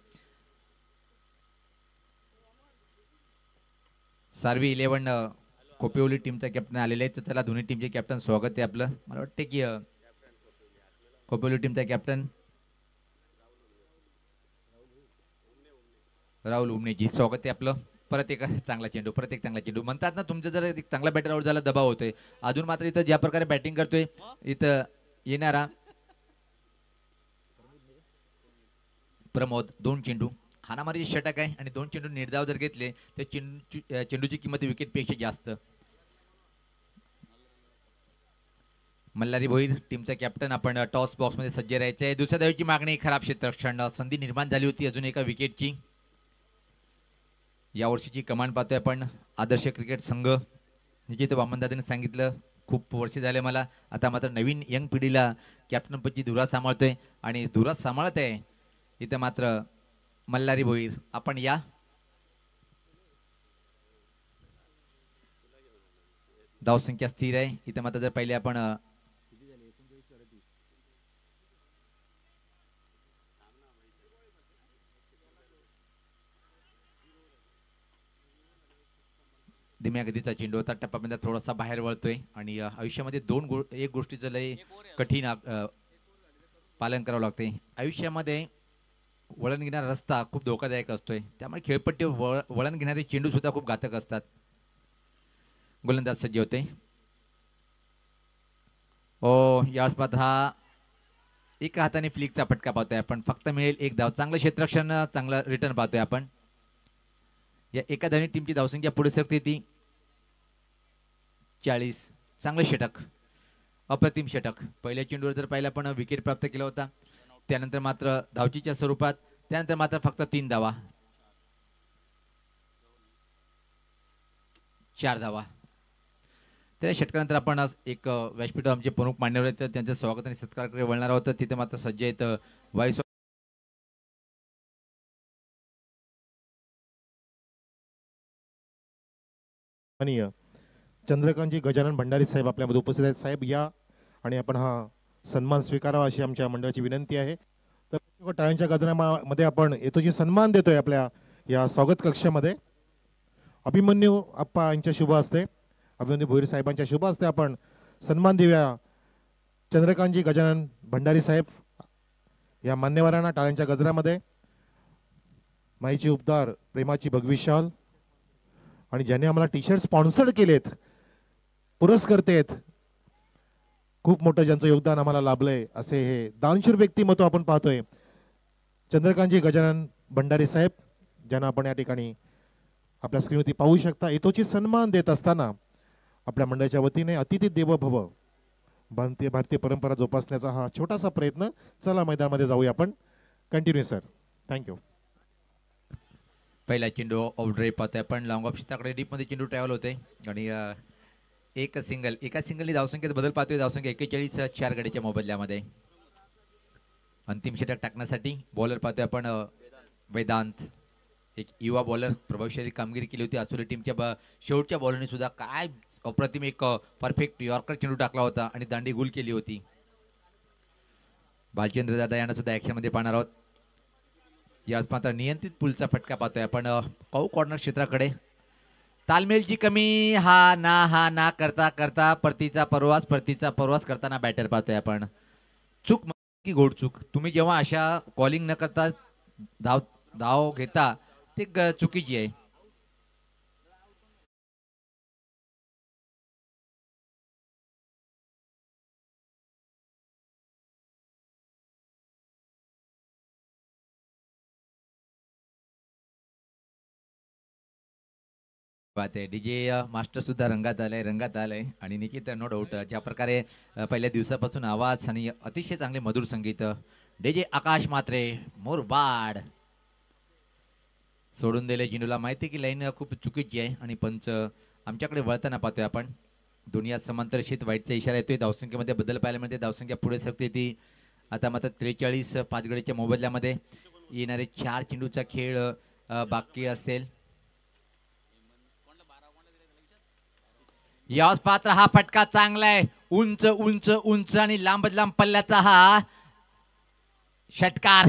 सार्वी 11 खोपिवली टीमचा कॅप्टन आलेले आहेत, तर त्याला दोन्ही टीमचे कॅप्टन स्वागत आहे आपलं. मला वाटतं की खोपिवली टीमचा कॅप्टन राहुल उमनेजी स्वागत आहे आपलं. परत एक चांगला चेंडू म्हणतात ना, तुमचं जर एक चांगला बॅटर आउट झाला दबाव होतोय. अजून मात्र इथं ज्या प्रकारे बॅटिंग करतोय इथं येणारा प्रमोद 2 चेंडू हाणामारी षटक आहे आणि 2 चेंडू निर्धाव जर घेतले तर चेंडूची किंमत विकेट पेक्षा जास्त. मल्हारी भोईर टीमचा कॅप्टन आपण टॉस बॉक्स मध्ये सज्ज राहायचे आहे. दुसऱ्या धावेची मागणी, खराब क्षेत्ररक्षण, संधी निर्माण झाली होती अजून एका विकेटची. या वर्षीची कमांड पाहतोय आपण आदर्श क्रिकेट संघ. निश्चित वामनदादांनी सांगितलं खूप वर्ष झाले मला, आता मात्र नवीन यंग पिढीला कॅप्टनपदची धुरा सांभाळतोय आणि धुरा सांभाळत आहे इथं मात्र मल्हारी भोईर. आपण या धावसंख्या स्थिर आहे इथं मात्र. जर पहिले आपण धीम्या गतीचा चेंडू होता, टप्प्यामध्ये थोडासा बाहेर वळतोय आणि आयुष्यामध्ये एक गोष्टीचं लय कठीण पालन करावं लागते. आयुष्यामध्ये वळण घेणारा रस्ता खूप धोकादायक असतोय, त्यामुळे खेळपट्टी वळण घेणारे चेंडू सुद्धा खूप घातक असतात. गोलंदाज सज्ज होते. या स्पर्धेत हा एका हाताने फ्लिकचा फटका पाहतोय आपण, फक्त मिळेल 1 धाव. चांगलं क्षेत्ररक्षण, चांगलं रिटर्न पाहतोय आपण. या एका धावने टीमची धावसंख्या पुढे सरकते ती 40. चांगलं षटक, अप्रतिम षटक. पहिल्या चेंडूवर जर पाहिलं पण विकेट प्राप्त केला होता, त्यानंतर मात्र धावचीच्या स्वरूपात, त्यानंतर मात्र फक्त 3 धावा, 4 धावा. त्या षटकानंतर आपण आज एक व्यासपीठावर आमचे प्रमुख मान्यवर आहेत त्यांचं स्वागत आणि सत्कारकडे वळणार आहोत. तिथे मात्र सज्ज आहेत वाईस चंद्रकांतजी गजानन भंडारी साहेब आपल्यामध्ये उपस्थित आहेत. साहेब या आणि आपण हा सन्मान स्वीकारावा अशी आमच्या मंडळाची विनंती आहे. तर टाळ्यांच्या गजरामध्ये आपण येतोची सन्मान देतोय आपल्या या स्वागत कक्षामध्ये. अभिमन्यू आप्पा यांच्या शुभ हस्ते, अभिमन्यू भोईर साहेबांच्या शुभ हस्ते आपण सन्मान देऊया चंद्रकांतजी गजानन भंडारी साहेब या मान्यवरांना टाळ्यांच्या गजरामध्ये. माईची उपदार प्रेमाची भगवी शॉल आणि ज्यांनी आम्हाला टी शर्ट स्पॉन्सर्ड केलेत, पुरस्कर्तेत, खूप मोठं ज्यांचं योगदान आम्हाला लाभलंय असे हे दानशूर व्यक्तिमत्व आपण पाहतोय चंद्रकांतजी गजानन भंडारी साहेब, ज्यांना आपण या ठिकाणी आपल्या स्क्रीनवरती पाहू शकता. येतोची सन्मान देत असताना आपल्या मंडळाच्या वतीने अतिथी देवो भव, भारतीय परंपरा जोपासण्याचा हा छोटासा प्रयत्न. चला मैदानामध्ये जाऊया आपण. Continue sir. थँक्यू. पहिला चेंडू ऑफ ड्राईव्ह पाहतोय आपण. लॉंग ऑफ क्षेत्राकडे डीपमध्ये चेंडू ट्रॅव्हल होते आणि एका सिंगलनी धावसंख्येत बदल पाहतोय. धावसंख्या 41, 4 गडीच्या मोबदल्यामध्ये. अंतिम षटक टाकण्यासाठी बॉलर पाहतोय आपण वेदांत, एक युवा बॉलर, प्रभावशाली कामगिरी केली होती आसुरी टीमच्या शेवटच्या बॉलरने सुद्धा. काय अप्रतिम एक परफेक्ट यॉर्कर चेंडू टाकला होता आणि दांडी गुल केली होती. भालचंद्र दादा यांना सुद्धा ॲक्शनमध्ये पाहणार आहोत. याच मात्र नियंत्रित पुलचा फटका पाहतोय आपण कौ कॉर्नर क्षेत्राकडे. तालमेलची कमी, हा ना करता करता परतीचा परवास करताना बॅटर पाहतोय आपण. चूक की गोड चूक. तुम्ही जेव्हा अशा कॉलिंग न करता धाव घेता ते चुकीची आहे. बात आहे. डीजे मास्टर सुद्धा रंगात आलंय आणि निकित नो डाऊट ज्या प्रकारे पहिल्या दिवसापासून आवाज आणि अतिशय चांगले मधुर संगीत. डीजे आकाश मात्रे मोरबाड सोडून दिले चेंडूला. माहिती की लाईन खूप चुकीची आहे आणि पंच आमच्याकडे वळताना पाहतोय आपण. दुनिया समांतरशीत वाईटचा इशारा येतोय. धावसंख्येमध्ये बदल पाहायला मिळते. धावसंख्या पुढे सरते ती आता मात्र 43, 5 गडीच्या मोबदल्यामध्ये. येणारे 4 चेंडूचा खेळ बाकी असेल. याच पात्र हा फटका चांगला आहे. उंच उंच उंच आणि लांब पल्ल्याचा हा षटकार.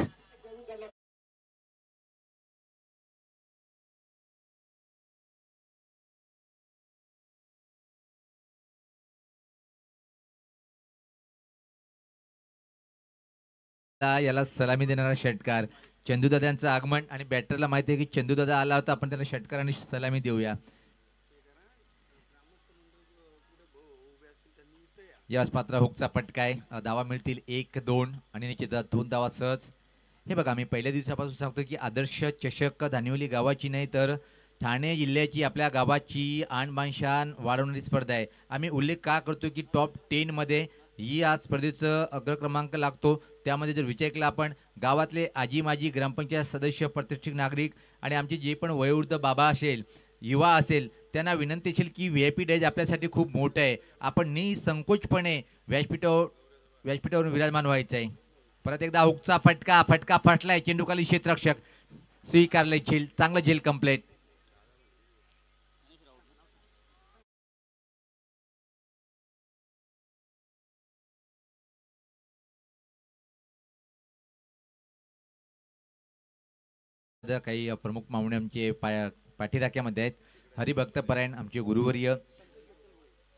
याला सलामी देणारा षटकार. चंदूदादांचं आगमन आणि बॅटरला माहिती आहे की चंदूदादा आला होता, आपण त्याला षटकार आणि सलामी देऊया. याच पात्र हुकचा फटका आहे. धावा मिळतील 1, 2 आणि निश्चित 2 धावा सहज. हे बघा, मी पहिल्या दिवसापासून सांगतो की आदर्श चषक धानिवली गावाची नाही तर ठाणे जिल्ह्याची, आपल्या गावाची आणबाण शान वाढवणारी स्पर्धा आहे. आम्ही उल्लेख का करतो की टॉप 10 मध्ये ही आज स्पर्धेचं अग्रक्रमांक लागतो. त्यामध्ये जर विचार केला आपण, गावातले आजी माजी, ग्रामपंचायत सदस्य, प्रतिष्ठित नागरिक आणि आमचे जे पण वयोवृद्ध बाबा असेल, युवा असेल, त्यांना विनंती असेल की VIP डेज आपल्यासाठी खूप मोठं आहे. आपण निसंकोचपणे व्यासपीठावर विराजमान व्हायचं आहे. परत एकदा हुकचा फटका फटलाय. चेंडूखाली क्षेत्ररक्षक स्वीकारले. झेल, चांगलं झेल कंप्लेट. काही प्रमुख पाहुणे आमचे पाठीराख्यामध्ये आहेत. हरिभक्तपरायण आमचे गुरुवर्य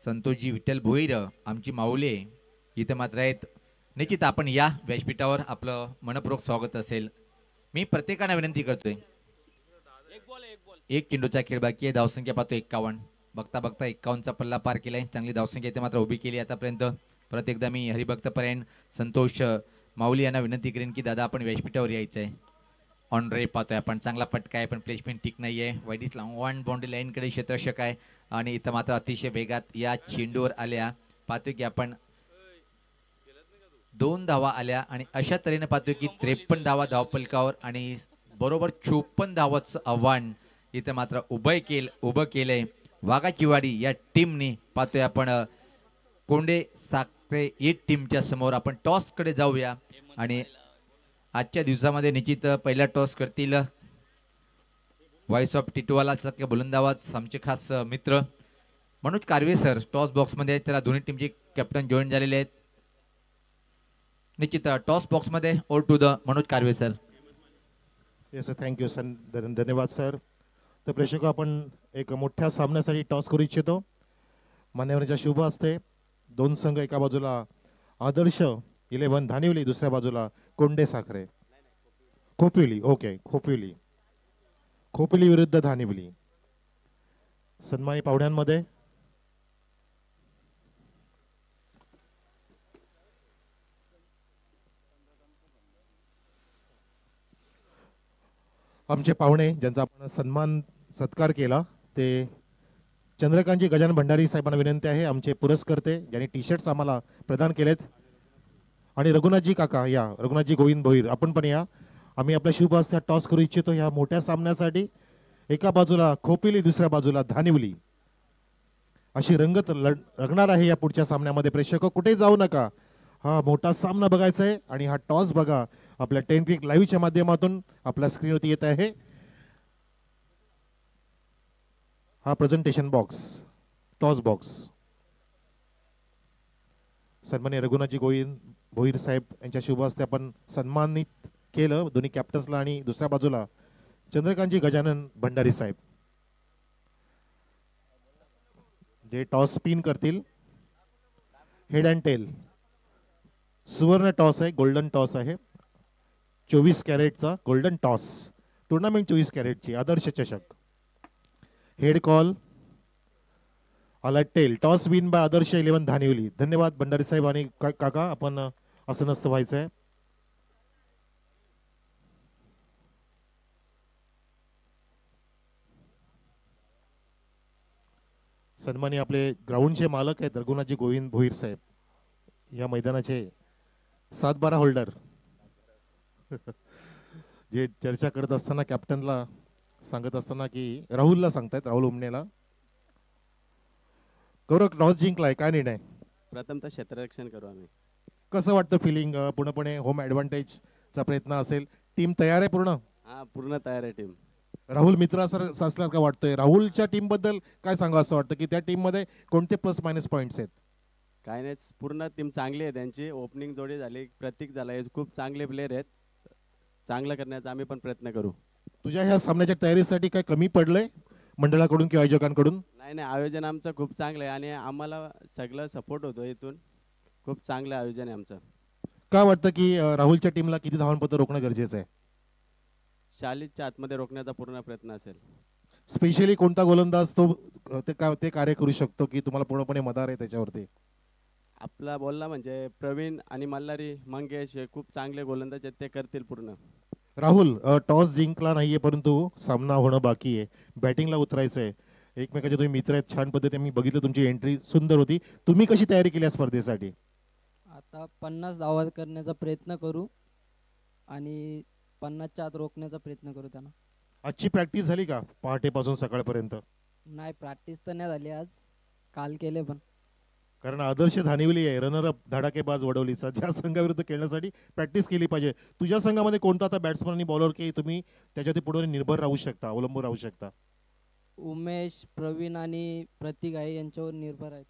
संतोषजी विठ्ठल भोईर, आमची माऊले इथे मात्र आहेत. निश्चित आपण या व्यासपीठावर, आपलं मनपूर्वक स्वागत असेल. मी प्रत्येकांना विनंती करतोय. एक चेंडूचा खेळ बाकी आहे. धावसंख्या पाहतो 51. बघता 51चा पल्ला पार केलाय. चांगली धावसंख्या इथे मात्र उभी केली आतापर्यंत. परत एकदा मी हरिभक्तपरायण संतोष माऊली यांना विनंती करेन की दादा आपण व्यासपीठावर यायचं आहे. ऑन रे पाहतोय आपण. चांगला फटका आहे पण प्लेसमेंट ठीक नाही आहे. वाईट लॉंग बाउंड्री लाईनकडे क्षेत्ररक्षक आहे आणि इथं मात्र अतिशय वेगात या चेंडूवर आल्या. पाहतोय की आपण 2 धावा आल्या आणि अशा तऱ्हेने पाहतोय की 53 धावा धावफलकावर आणि बरोबर 54 धावाचं आव्हान इथं मात्र उभं केलंय वाघाची वाडी या टीमने. पाहतोय आपण कोंडे साखरे एक टीमच्या समोर. आपण टॉसकडे जाऊया आणि आजच्या दिवसामध्ये निश्चित पहिला टॉस करतील व्हॉइस ऑफ टिटवालाचा गोलंदाज आमचे खास मित्र मनोज कारवे सर टॉस बॉक्समध्ये. त्याला दोन्ही टीमचे कॅप्टन जॉईन झालेले आहेत. निश्चित टॉस बॉक्समध्ये over to the Manoj Karve sir. Yes sir, thank you sir, धन्यवाद सर. तर प्रेक्षक, आपण एक मोठ्या सामन्यासाठी टॉस करू इच्छितो. मान्यवरांच्या शुभ हस्ते दोन संघ, एका बाजूला आदर्श 11 धानिवली, दुसऱ्या बाजूला कोंडे साखरे खोपिवली. ओके, खोपिवली विरुद्ध धानिवली. सन्मानी पाहुण्यांमध्ये आमचे पाहुणे ज्यांचा आपण सत्कार केला ते चंद्रकांतजी गजानन भंडारी साहेबांना विनंती आहे, आमचे पुरस्कर्ते ज्यांनी टी शर्ट्स आम्हाला प्रदान केलेत. आणि रघुनाथजी काका या, रघुनाथजी गोविंद भोईर आपण पण या. आम्ही आपल्या शुभ हस्ते टॉस करू इच्छितो ह्या मोठ्या सामन्यासाठी. एका बाजूला खोपिली, दुसऱ्या बाजूला धानिवली, अशी रंगत रंगणार आहे या पुढच्या सामन्यामध्ये. प्रेक्षक कुठे जाऊ नका, हा मोठा सामना बघायचा आहे. आणि हा टॉस बघा आपल्या 10 क्रिक लाईव्हच्या माध्यमातून आपल्या स्क्रीनवरती येत आहे. हा प्रेझेंटेशन बॉक्स, टॉस बॉक्स. सन्माननीय रघुनाथजी गोविंद भोईर साहेब यांच्या शुभ हस्ते आपण सन्मानित केलं दोन्ही कॅप्टन्सला. आणि दुसऱ्या बाजूला चंद्रकांतजी गजानन भंडारी साहेब जे टॉस स्पिन करतील. हेड अँड टेल सुवर्ण टॉस आहे, गोल्डन टॉस आहे. 24 कॅरेटचा गोल्डन टॉस, टुर्नामेंट 24 कॅरेटची आदर्श चषक. हेड कॉल आला टेल. टॉस विन बाय आदर्श 11 धानिवली. धन्यवाद भंडारी साहेब आणि काका, आपण असं नसतं व्हायचं आहे. सन्मानी आपले ग्राउंडचे मालक आहेत रघुनाथजी गोविंद भोईर साहेब, या मैदानाचे 7-12 होल्डर. जे चर्चा करत असताना कॅप्टनला सांगत असताना की राहुलला सांगतायत, राहुल उमनेला. गौरव, टॉस जिंकलाय, काय निर्णय? प्रथमतः क्षेत्ररक्षण करू आम्ही. कसं वाटतं फिलिंग? पूर्णपणे होम ॲडव्हान्टेजचा प्रयत्न असेल, टीम तयार आहे पूर्ण? हा, पूर्ण तयार आहे टीम. राहुल मित्र असल्यास का वाटतंय? राहुलच्या टीम बद्दल काय सांगा असं वाटतं की त्या टीम मध्ये कोणते प्लस मायनस पॉइंट्स आहेत? काय नाही, पूर्ण टीम चांगली आहे त्यांची. ओपनिंग जोडी झाली, प्रतीक झाला, हे खूप चांगले प्लेयर आहेत. चांगलं करण्याचा आम्ही पण प्रयत्न करू. तुझ्या ह्या सामन्याच्या तयारीसाठी काय कमी पडलंय मंडळाकडून किंवा आयोजकांकडून? नाही, आयोजन आमचं खूप चांगलं आहे आणि आम्हाला सगळं सपोर्ट होतो इथून. खूप चांगलं आयोजन आहे आमचं. काय वाटतं की राहुलच्या टीमला किती धावांपत्र रोखणं गरजेचं आहे? 40च्या आतमध्ये रोखण्याचा पूर्ण प्रयत्न असेल. स्पेशली कोणता गोलंदाज तो ते कार्य करू शकतो की तुम्हाला पूर्णपणे मदार आहे त्याच्यावरती? आपला बोलला म्हणजे प्रवीण आणि मल्हारी मंगेश हे खूप चांगले गोलंदाज आहेत, ते करतील पूर्ण. राहुल, टॉस जिंकला नाहीये परंतु सामना होणं बाकी आहे, बॅटिंगला उतरायचं आहे. एकमेकाचे तुम्ही मित्र आहेत, छान पद्धतीने मी बघितलं, तुमची एंट्री सुंदर होती. तुम्ही कशी तयारी केली या स्पर्धेसाठी? आता 50 धावा करण्याचा प्रयत्न करू आणि 50च्या आत रोखण्याचा प्रयत्न करू त्यांना. आजची प्रॅक्टिस झाली का पहाटेपासून सकाळपर्यंत? नाही, प्रॅक्टिस तर नाही झाली आज, काल केले पण. कारण आदर्श धानिवली आहे, रनर अप धडाकेबाज वडवलीचा, ज्या संघाविरुद्ध खेळण्यासाठी प्रॅक्टिस केली पाहिजे. तुझ्या संघामध्ये कोणता आता बॅट्समन आणि बॉलर की तुम्ही त्याच्यात पुढे निर्भर राहू शकता, अवलंबून राहू शकता? उमेश, प्रवीण आणि प्रतीक आहे, यांच्यावर निर्भर आहेत.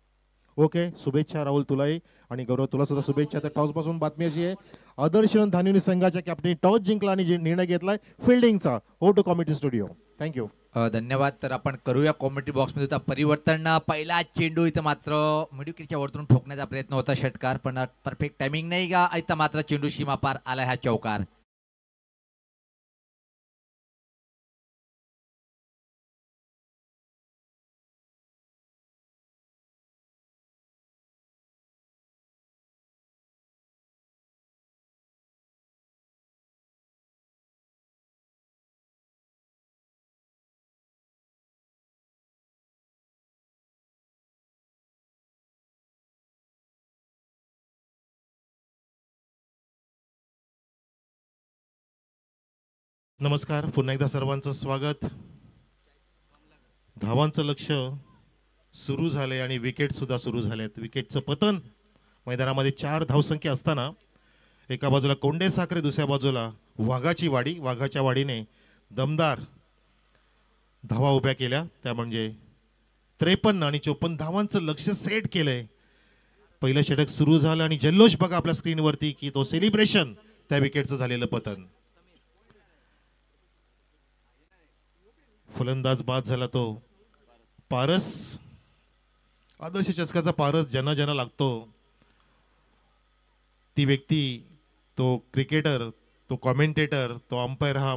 ओके, शुभेच्छा राहुल तुलाही, आणि गौरव तुला सुद्धा शुभेच्छा. तर टॉस पासून बातमी अशी आहे, आदर्श धानिवली संघाच्या कॅप्टन टॉस जिंकला आणि निर्णय घेतलाय फिल्डिंगचा. हो टू कॉमेडी स्टुडिओ. थँक्यू. धन्यवाद. तर आपण करूया कॉमेडी बॉक्समध्ये होता परिवर्तन. पहिला चेंडू इथं मात्र मिडविकेटच्या वरतून ठोकण्याचा प्रयत्न होता षटकार, पण परफेक्ट टायमिंग नाही का, इथं मात्र चेंडू सीमा पार आला, हा चौकार. नमस्कार, पुन्हा एकदा सर्वांचं स्वागत. धावांचं लक्ष सुरू झाले आणि विकेट सुद्धा सुरू झालेत. विकेटचं पतन, मैदानामध्ये 4 धावसंख्या असताना एका बाजूला कोंडे साखरे, दुसऱ्या बाजूला वाघाची वाडी. वाघाच्या वाडीने दमदार धावा उभ्या केल्या, त्या म्हणजे 53 आणि 54 धावांचं लक्ष सेट केलंय. पहिलं षटक सुरू झालं आणि जल्लोष बघा आपल्या स्क्रीनवरती की तो सेलिब्रेशन त्या विकेटचं झालेलं पतन. फलंदाज बाद झाला तो पारस. आदर्श चषकाचा पारस ज्यांना ज्यांना लागतो ती व्यक्ती, तो क्रिकेटर, तो कॉमेंटेटर, तो अंपायर हा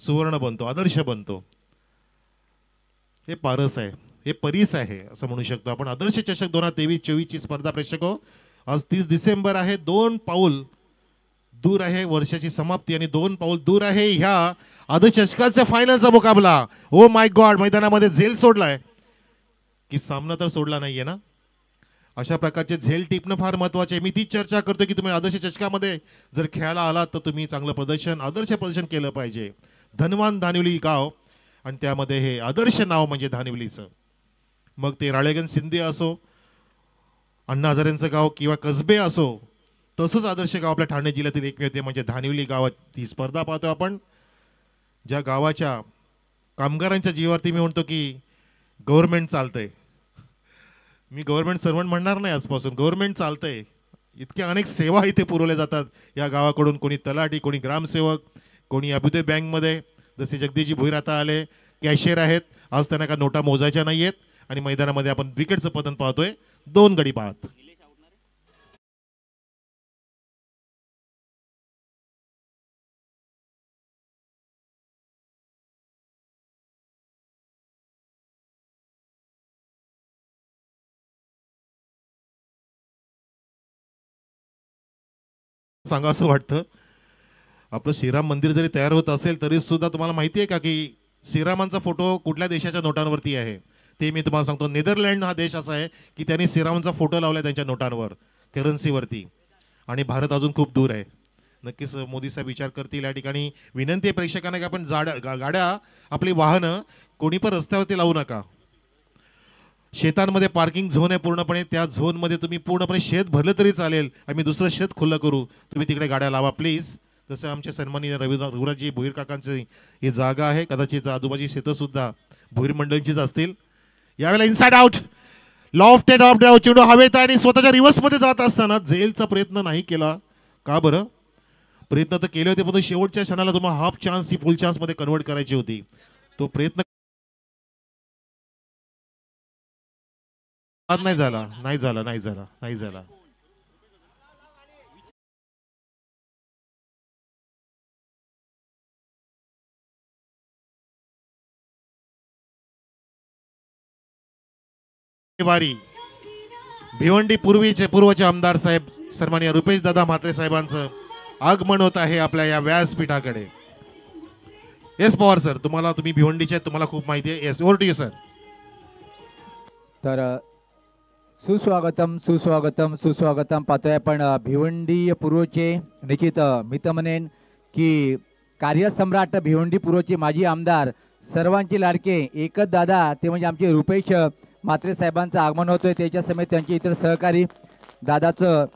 सुवर्ण बनतो, आदर्श बनतो. हे पारस आहे, हे परीस आहे असं म्हणू शकतो आपण. आदर्श चषक 2023-24 ची स्पर्धा प्रेक्षको, आज 30 डिसेंबर आहे. 2 पाऊल दूर आहे वर्षाची समाप्ती आणि 2 पाऊल दूर आहे ह्या आदर्श चषकाच्या फायनलचा मुकाबला. ओ माय गॉड, मैदानामध्ये झेल सोडलाय की सामना तर सोडला नाहीये ना. अशा प्रकारचे झेल टिपणं फार महत्वाचे. मी तीच चर्चा करतो की तुम्ही आदर्श चषकामध्ये जर खेळायला आलात तर तुम्ही चांगलं प्रदर्शन, आदर्श प्रदर्शन केलं पाहिजे. धनवान धानिवली गाव आणि त्यामध्ये हे आदर्श नाव म्हणजे धानिवलीचं. मग ते राळेगण सिंधी असो, अण्णा हजारेंचं गाव किंवा कसबे असो, तसंच आदर्श गाव आपल्या ठाणे जिल्ह्यातील एकमेव ते म्हणजे धानिवली गावात ती स्पर्धा पाहतो आपण. ज्या गावाच्या कामगारांच्या जीवावरती मी म्हणतो की गव्हर्नमेंट चालतंय. मी गव्हर्नमेंट सर्वंट म्हणणार नाही आजपासून, गव्हर्नमेंट चालतंय. इतक्या अनेक सेवा इथे पुरवल्या जातात या गावाकडून. कोणी तलाठी, कोणी ग्रामसेवक, कोणी अभ्युदय बँकमध्ये जसे जगदीशजी भोईर आता आले, कॅशियर आहेत. आज त्यांना का नोटा मोजायच्या नाही आहेत आणि मैदानामध्ये आपण विकेटचं पतन पाहतोय 2 गडी पाहत. सांगा असं वाटतं आपलं श्रीराम मंदिर जरी तयार होत असेल तरी सुद्धा तुम्हाला माहिती आहे का की श्रीरामांचा फोटो कुठल्या देशाच्या नोटांवरती आहे ते मी तुम्हाला सांगतो. नेदरलँड हा देश असा आहे की त्यांनी श्रीरामांचा फोटो लावला त्यांच्या नोटांवर, करन्सीवरती. आणि भारत अजून खूप दूर आहे. नक्कीच मोदी साहेब विचार करतील या ठिकाणी. विनंती आहे प्रेक्षकांना की आपण गाड्या आपली वाहनं कोणी पण रस्त्यावरती लावू नका. शेतांमध्ये पार्किंग झोन आहे पूर्णपणे, त्या झोनमध्ये तुम्ही पूर्णपणे शेत भरलं तरी चालेल, आम्ही दुसरं शेत खुलं करू, तुम्ही तिकडे गाड्या लावा प्लीज. जसं आमच्या सन्माननीय रघुनाथजी भोईर काकांची ही जागा आहे, कदाचित आजूबाजूची शेतं सुद्धा भोईर मंडळींचीच असतील. यावेळेला इनसाइड आउट, लॉफ्टेड ऑफ डाव, चेंडू हवेत आणि स्वतःच्या रिव्हर्समध्ये जात असताना झेलचा प्रयत्न नाही केला. का बरं? प्रयत्न तर केले होते पण शेवटच्या क्षणाला तुम्हाला हाफ चान्स ही फुल चान्समध्ये कन्वर्ट करायची होती. तो प्रयत्न नाही झाला. वारी भिवंडी पूर्वचे आमदार साहेब सन्माननीय रुपेश दादा म्हात्रे साहेबांचं आगमन होत आहे आपल्या या व्यासपीठाकडे. येस पवार सर, तुम्ही भिवंडीचे, तुम्हाला खूप माहिती आहे. Yes, over to you sir. तर सुस्वागतम पाहतोय आपण भिवंडी पूर्वचे. निश्चित मी तर म्हणेन की कार्यसम्राट भिवंडी पूर्वचे माजी आमदार, सर्वांचे लाडके एकच दादा, ते म्हणजे आमचे रुपेश म्हात्रे साहेबांचं आगमन होतोय. त्याच्या समेत त्यांचे इतर सहकारी दादाचं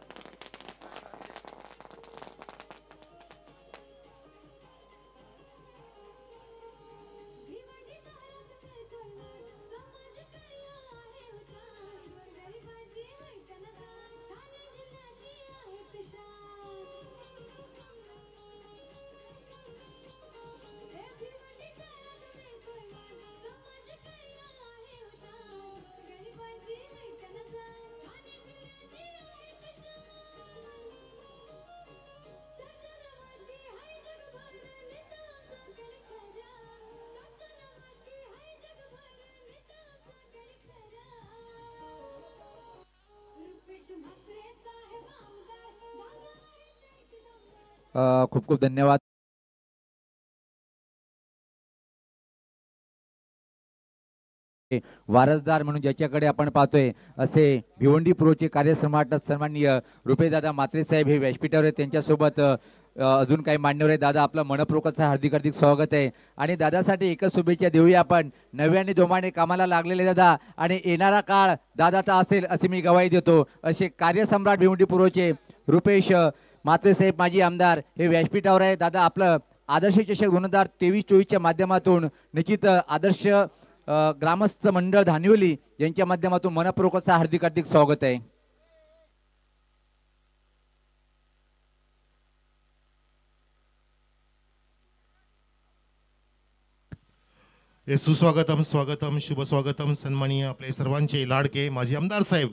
खूप खूप धन्यवाद. वारसदार म्हणून ज्याच्याकडे आपण पाहतोय असे भिवंडी पूर्वचे कार्यसम्राट सन्माननीय रुपेशदादा म्हात्रे साहेब हे व्यासपीठावर आहेत. त्यांच्यासोबत अजून काही मान्यवर आहे. दादा, आपलं मनपूर्वकचं हार्दिक हार्दिक स्वागत आहे. आणि दादासाठी एकच शुभेच्छा देऊया आपण. नव्याने जोमाने कामाला लागलेले दादा आणि येणारा काळ दादाचा असेल असे मी गवाही देतो. असे कार्यसम्राट भिवंडी पूर्वचे रुपेश म्हात्रे साहेब माजी आमदार हे व्यासपीठावर आहे. दादा, आपलं आदर्श चषक 2023-24च्या माध्यमातून निश्चित आदर्श ग्रामस्थ मंडळ धानिवली यांच्या माध्यमातून मनपूर्वक हार्दिक हार्दिक स्वागत आहे. हे सुस्वागतम स्वागतम शुभ स्वागतम सन्माननीय आपले सर्वांचे लाडके माजी आमदार साहेब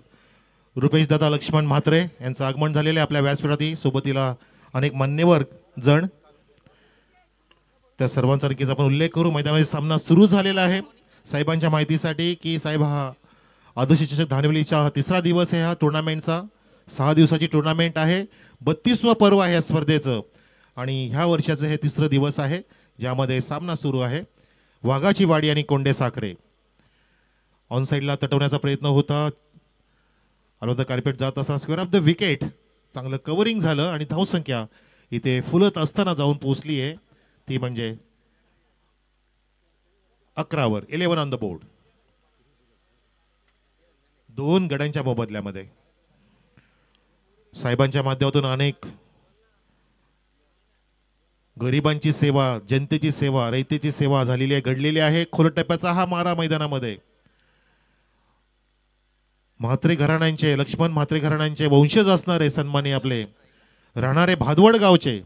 रुपेश दादा लक्ष्मण म्हात्रे यांचं आगमन झालेले आपल्या व्यासपीठाती. सोबतीला अनेक मान्यवर जण, त्या सर्वांचा नक्कीच आपण उल्लेख करू. मैदानामध्ये सामना सुरू झालेला आहे. साहेबांच्या माहितीसाठी की साहेब हा आदर्श चषक धानवेलीचा हा तिसरा दिवस आहे. हा टुर्नामेंटचा 6 दिवसाची टुर्नामेंट आहे. 32वं पर्व आहे या स्पर्धेचं आणि ह्या वर्षाचं हे तिसरं दिवस आहे ज्यामध्ये सामना सुरू आहे. वाघाची वाडी आणि कोंडे साखरे ऑन साईडला तटवण्याचा प्रयत्न होता. ऑल ऑफ द कार्पेट जात असताना स्क्वेअर ऑफ द विकेट चांगलं कव्हरिंग झालं आणि धावसंख्या इथे फुलत असताना जाऊन पोहोचली आहे. ती म्हणजे 11वर 11 ऑन द बोर्ड. 2 गड्यांच्या मोबदल्यामध्ये साहेबांच्या माध्यमातून अनेक गरिबांची सेवा, जनतेची सेवा, रयतेची सेवा झालेली आहे, घडलेली आहे. खोल टप्प्याचा हा मारा मैदानामध्ये म्हात्रे घराण्यांचे, लक्ष्मण म्हात्रे घराण्यांचे वंशज असणारे सन्मानी आपले राहणारे भादवड गावचे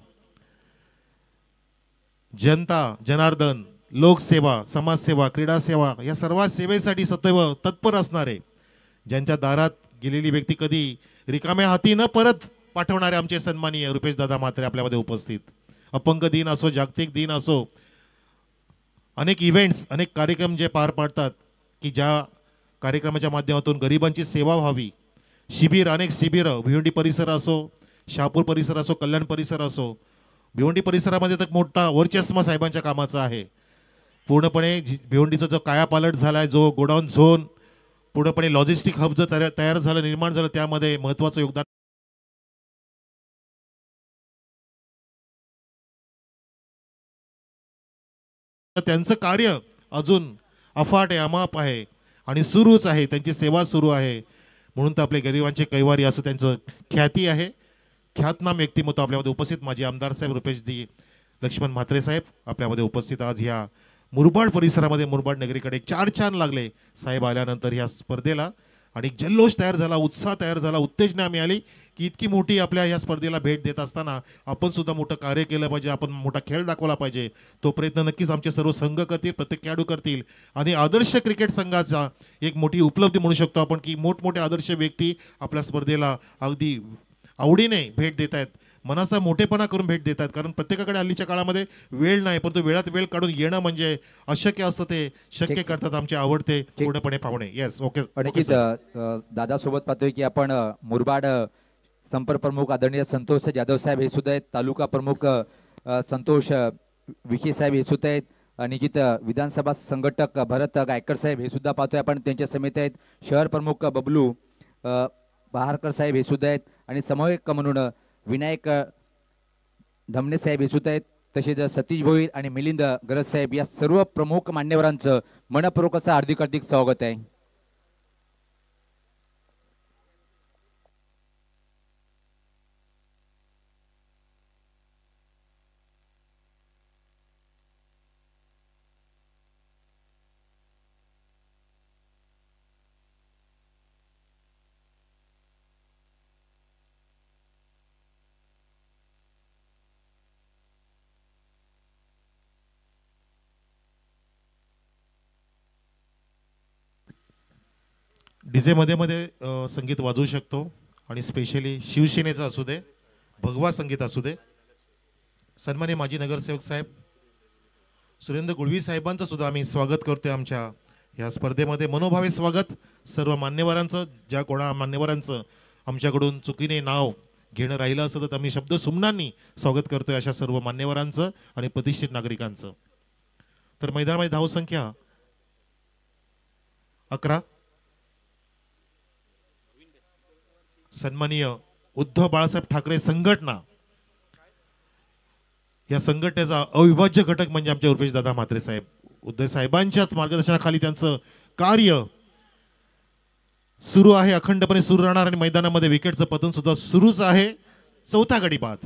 जनता जनार्दन, लोकसेवा, समाजसेवा, क्रीडा सेवा या सर्व सेवेसाठी सदैव तत्पर असणारे, ज्यांच्या दारात गेलेली व्यक्ती कधी रिकाम्या हाती न परत पाठवणारे आमचे सन्माननीय रुपेश दादा म्हात्रे आपल्यामध्ये उपस्थित. अपंग दिन असो, जागतिक दिन असो, अनेक इव्हेंट्स, अनेक कार्यक्रम जे पार पाडतात की ज्या कार्यक्रमाच्या माध्यमातून गरिबांची सेवा व्हावी. शिबिर, अनेक शिबिरं, भिवंडी परिसर असो, शहापूर परिसर असो, कल्याण परिसर असो. भिवंडी परिसरामध्ये तर मोठा वरचष्मा साहेबांच्या कामाचा आहे. पूर्णपणे भिवंडीचा जो कायापालट झाला आहे, जो गोडाऊन झोन, पूर्णपणे लॉजिस्टिक हब जो तयार झालं, निर्माण झालं, त्यामध्ये महत्त्वाचं योगदान त्यांचं कार्य अजून अफाट आहे, अमाप आहे आणि सुरूच आहे. त्यांची सेवा सुरू आहे. म्हणून तर आपले गरिबांचे कैवारी असं त्यांचं ख्याती आहे. ख्यातनाम व्यक्तिमत्व आपल्यामध्ये उपस्थित माजी आमदार साहेब रुपेशजी लक्ष्मण म्हात्रे साहेब आपल्यामध्ये उपस्थित. आज ह्या मुरबाड परिसरामध्ये, मुरबाड नगरीकडे 4 चांद लागले साहेब आल्यानंतर ह्या स्पर्धेला आणि जल्लोष तयार झाला, उत्साह तयार झाला, उत्तेजना मिळाली की इतकी मोठी आपल्या ह्या स्पर्धेला भेट देत असताना आपण सुद्धा मोठं कार्य केलं पाहिजे, आपण मोठा खेळ दाखवला पाहिजे. तो प्रयत्न नक्कीच आमचे सर्व संघ करतील, प्रत्येक खेळाडू करतील आणि आदर्श क्रिकेट संघाचा एक मोठी उपलब्धी म्हणू शकतो आपण की मोठमोठे आदर्श व्यक्ती आपल्या स्पर्धेला अगदी आवडीने भेट देत आहेत, मनाचा मोठेपणा करून भेट देतात. कारण प्रत्येकाकडे हल्लीच्या काळामध्ये वेळ नाही, परंतु वेळात वेळ काढून येणं म्हणजे अशक्य असतं, ते शक्य करतात आमचे आवडते पूर्णपणे पाहुणे. Yes, okay. दादा सोबत पाहतोय की आपण मुरबाड संपर्क प्रमुख आदरणीय संतोष जाधव साहेब हे सुद्धा आहेत, तालुका प्रमुख संतोष विखे साहेब हे सुद्धा आहेत, निश्चित विधानसभा संघटक भरत गायकर साहेब हे सुद्धा पाहतोय आपण, त्यांच्या समेत आहेत. शहर प्रमुख बबलू बहारकर साहेब हे सुद्धा आहेत आणि समन्वयक म्हणून विनायक धमणे साहेब हे सुद्धा आहेत. तसेच सतीश भोईर आणि मिलिंद गरज साहेब या सर्व प्रमुख मान्यवरांचं मनपूर्वक असं हार्दिक स्वागत आहे. डीजे मध्ये मध्ये संगीत वाजवू शकतो आणि स्पेशली शिवसेनेचं असू दे, भगवा संगीत असू दे. सन्माननीय माजी नगरसेवक साहेब सुरेंद्र गुळवी साहेबांचं सुद्धा आम्ही स्वागत करतोय आमच्या या स्पर्धेमध्ये. मनोभावे स्वागत सर्व मान्यवरांचं. ज्या कोणा मान्यवरांचं आमच्याकडून चुकीने नाव घेणं राहिलं असतं तर आम्ही शब्द सुमनांनी स्वागत करतोय अशा सर्व मान्यवरांचं आणि प्रतिष्ठित नागरिकांचं. तर मैदानामध्ये धावसंख्या 11. सन्माननीय उद्धव बाळासाहेब ठाकरे संघटना, या संघटनेचा अविभाज्य घटक म्हणजे आमचे रुपेश दादा म्हात्रे साहेब. उद्धव साहेबांच्याच मार्गदर्शनाखाली त्यांचं कार्य सुरू आहे, अखंडपणे सुरू राहणार आणि मैदानामध्ये विकेटचं पतन सुद्धा सुरूच आहे. 4था गडी बाद.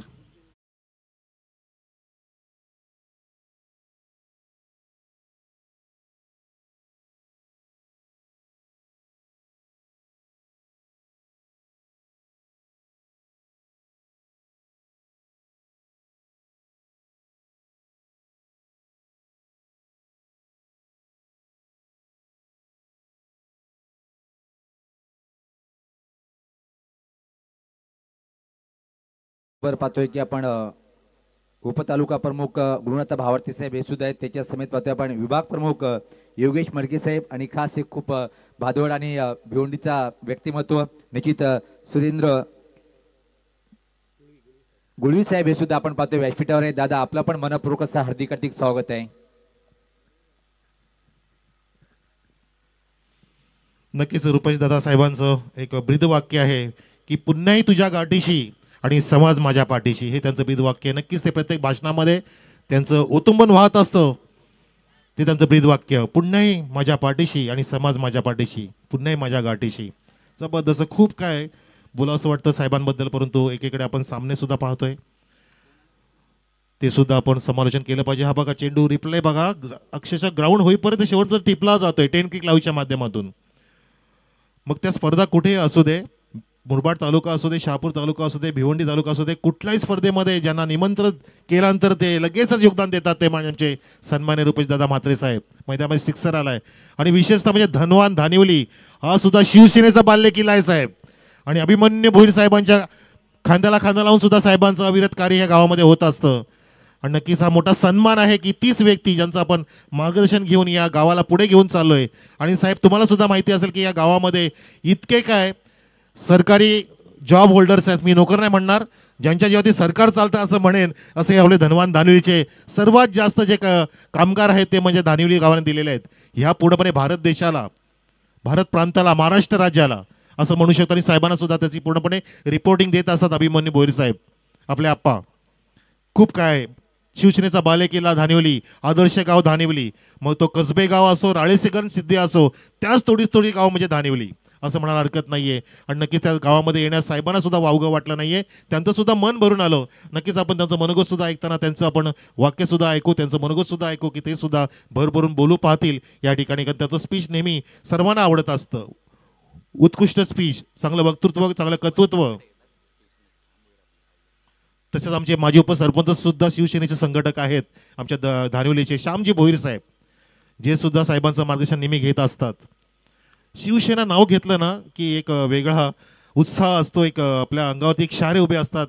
वर पाहतोय की आपण उपतालुका प्रमुख गुरुनाथ भावार्थी साहेब हे सुद्धा आहेत. त्याच्या समेत पाहतोय आपण विभाग प्रमुख योगेश मडके साहेब आणि खास एक खूप भादोड आणि भिवंडीचा व्यक्तिमत्व निश्चित सुरेंद्र गुळवी साहेब हे सुद्धा आपण पाहतोय व्यासपीठावर आहे. दादा आपलं पण मनपूर्वक असं हार्दिक हार्दिक स्वागत आहे. नक्कीच रुपेश दादा साहेबांचं एक ब्रीदवाक्य आहे की पुन्हाही तुझ्या गाठीशी आणि समाज माझ्या पाठीशी, हे त्यांचं ब्रीदवाक्य आहे. नक्कीच ते प्रत्येक भाषणामध्ये त्यांचं ओतुंबन वाहत असतं. ते त्यांचं ब्रीदवाक्य, पुन्हाही माझ्या पाठीशी आणि समाज माझ्या पाठीशी, पुन्हाही माझ्या गाठीशी. जबरदस्त खूप काय बोला असं वाटतं साहेबांबद्दल, परंतु एकीकडे आपण सामने सुद्धा पाहतोय, ते सुद्धा आपण समालोचन केलं पाहिजे. हा बघा चेंडू रिप्ले बघा, अक्षरशः ग्राउंड होईपर्यंत शेवटपर्यंत टिपला जातोय 10 किक लावच्या माध्यमातून. मग त्या स्पर्धा कुठेही असू दे, मुरबाड तालुका असू दे, शहापूर तालुका असू दे, भिवंडी तालुका असू दे, कुठल्याही स्पर्धेमध्ये ज्यांना निमंत्रण केल्यानंतर ते लगेचच योगदान देतात ते म्हणजे आमचे सन्मान्य रुपेशदादा म्हात्रे साहेब. मैदानामध्ये सिक्सर आलाय आणि विशेषतः म्हणजे धनवान धानिवली हा सुद्धा शिवसेनेचा बाल्यकिल्ला आहे साहेब. आणि अभिमन्यू भोईर साहेबांच्या खांद्याला खांदा लावून सुद्धा साहेबांचं अविरत कार्य या गावामध्ये होत असतं. आणि नक्कीच हा मोठा सन्मान आहे की तीच व्यक्ती ज्यांचं आपण मार्गदर्शन घेऊन या गावाला पुढे घेऊन चाललोय. आणि साहेब तुम्हाला सुद्धा माहिती असेल की या गावामध्ये इतके काय सरकारी जॉब होल्डर्स आहेत, मी नोकर नाही म्हणणार, ज्यांच्या जेव्हा सरकार चालतं असं म्हणेन, असे आपले धनवान धानिवलीचे सर्वात जास्त जे कामगार आहेत ते म्हणजे धानिवली गावाने दिलेले आहेत. ह्या पूर्णपणे भारत देशाला, भारत प्रांताला, महाराष्ट्र राज्याला असं म्हणू शकतो. आणि साहेबांना सुद्धा त्याची पूर्णपणे रिपोर्टिंग देत असतात अभिमन्यू भोईर साहेब आपले आप्पा. खूप काय शिवसेनेचा बालेकिल्ला धानिवली, आदर्श गाव धानिवली, मग तो कसबे गाव असो, राळेसेगण सिद्धी असो, त्याच थोडी गाव म्हणजे धानिवली असं म्हणायला हरकत नाहीये. आणि नक्कीच त्या गावामध्ये येण्यास साहेबांना सुद्धा वावगं वाटलं नाहीये, त्यांचं सुद्धा मन भरून आलं. नक्कीच आपण त्यांचं मनोगत सुद्धा ऐकताना त्यांचं आपण वाक्य सुद्धा ऐकू, त्यांचं मनोगत सुद्धा ऐकू की ते सुद्धा भरभरून बोलू पाहतील या ठिकाणी. कारण त्यांचं स्पीच नेहमी सर्वांना आवडत असतं. उत्कृष्ट स्पीच, चांगलं वक्तृत्व, चांगलं कर्तृत्व. तसेच आमचे माजी उपसरपंच सुद्धा शिवसेनेचे संघटक आहेत आमच्या धानिवलीचे श्यामजी भोईर साहेब, जे सुद्धा साहेबांचं मार्गदर्शन नेहमी घेत असतात. शिवसेना नाव घेतलं ना की एक वेगळा उत्साह असतो, एक आपल्या अंगावरती एक शारे उभे असतात,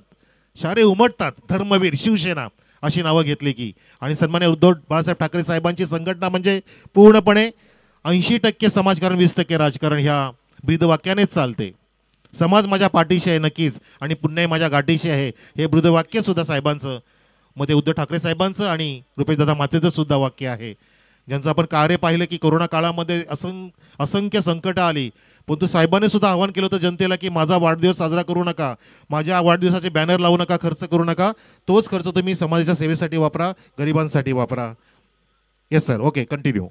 शारे उमटतात. धर्मवीर शिवसेना अशी नावं घेतली की. आणि सन्मान्य उद्धव बाळासाहेब ठाकरे साहेबांची संघटना म्हणजे पूर्णपणे 80% समाजकारण 20% राजकारण ह्या ब्रीदवाक्यानेच चालते. समाज माझ्या पाठीशी आहे नक्कीच, आणि पुन्हाही माझ्या गाठीशी आहे, हे ब्रीदवाक्य सुद्धा साहेबांचं, मग ते उद्धव ठाकरे साहेबांचं आणि रुपेशदादा म्हात्रेचं सुद्धा वाक्य आहे. ज्यांचं आपण कार्य पाहिलं की कोरोना काळामध्ये असंख्य संकटं आली, परंतु साहेबांनी सुद्धा आवाहन केलं होतं जनतेला की माझा वाढदिवस साजरा करू नका, माझ्या वाढदिवसाचे बॅनर लावू नका, खर्च करू नका, तोच खर्च तुम्ही समाजाच्या सेवेसाठी वापरा, गरिबांसाठी वापरा. Yes sir, okay, continue.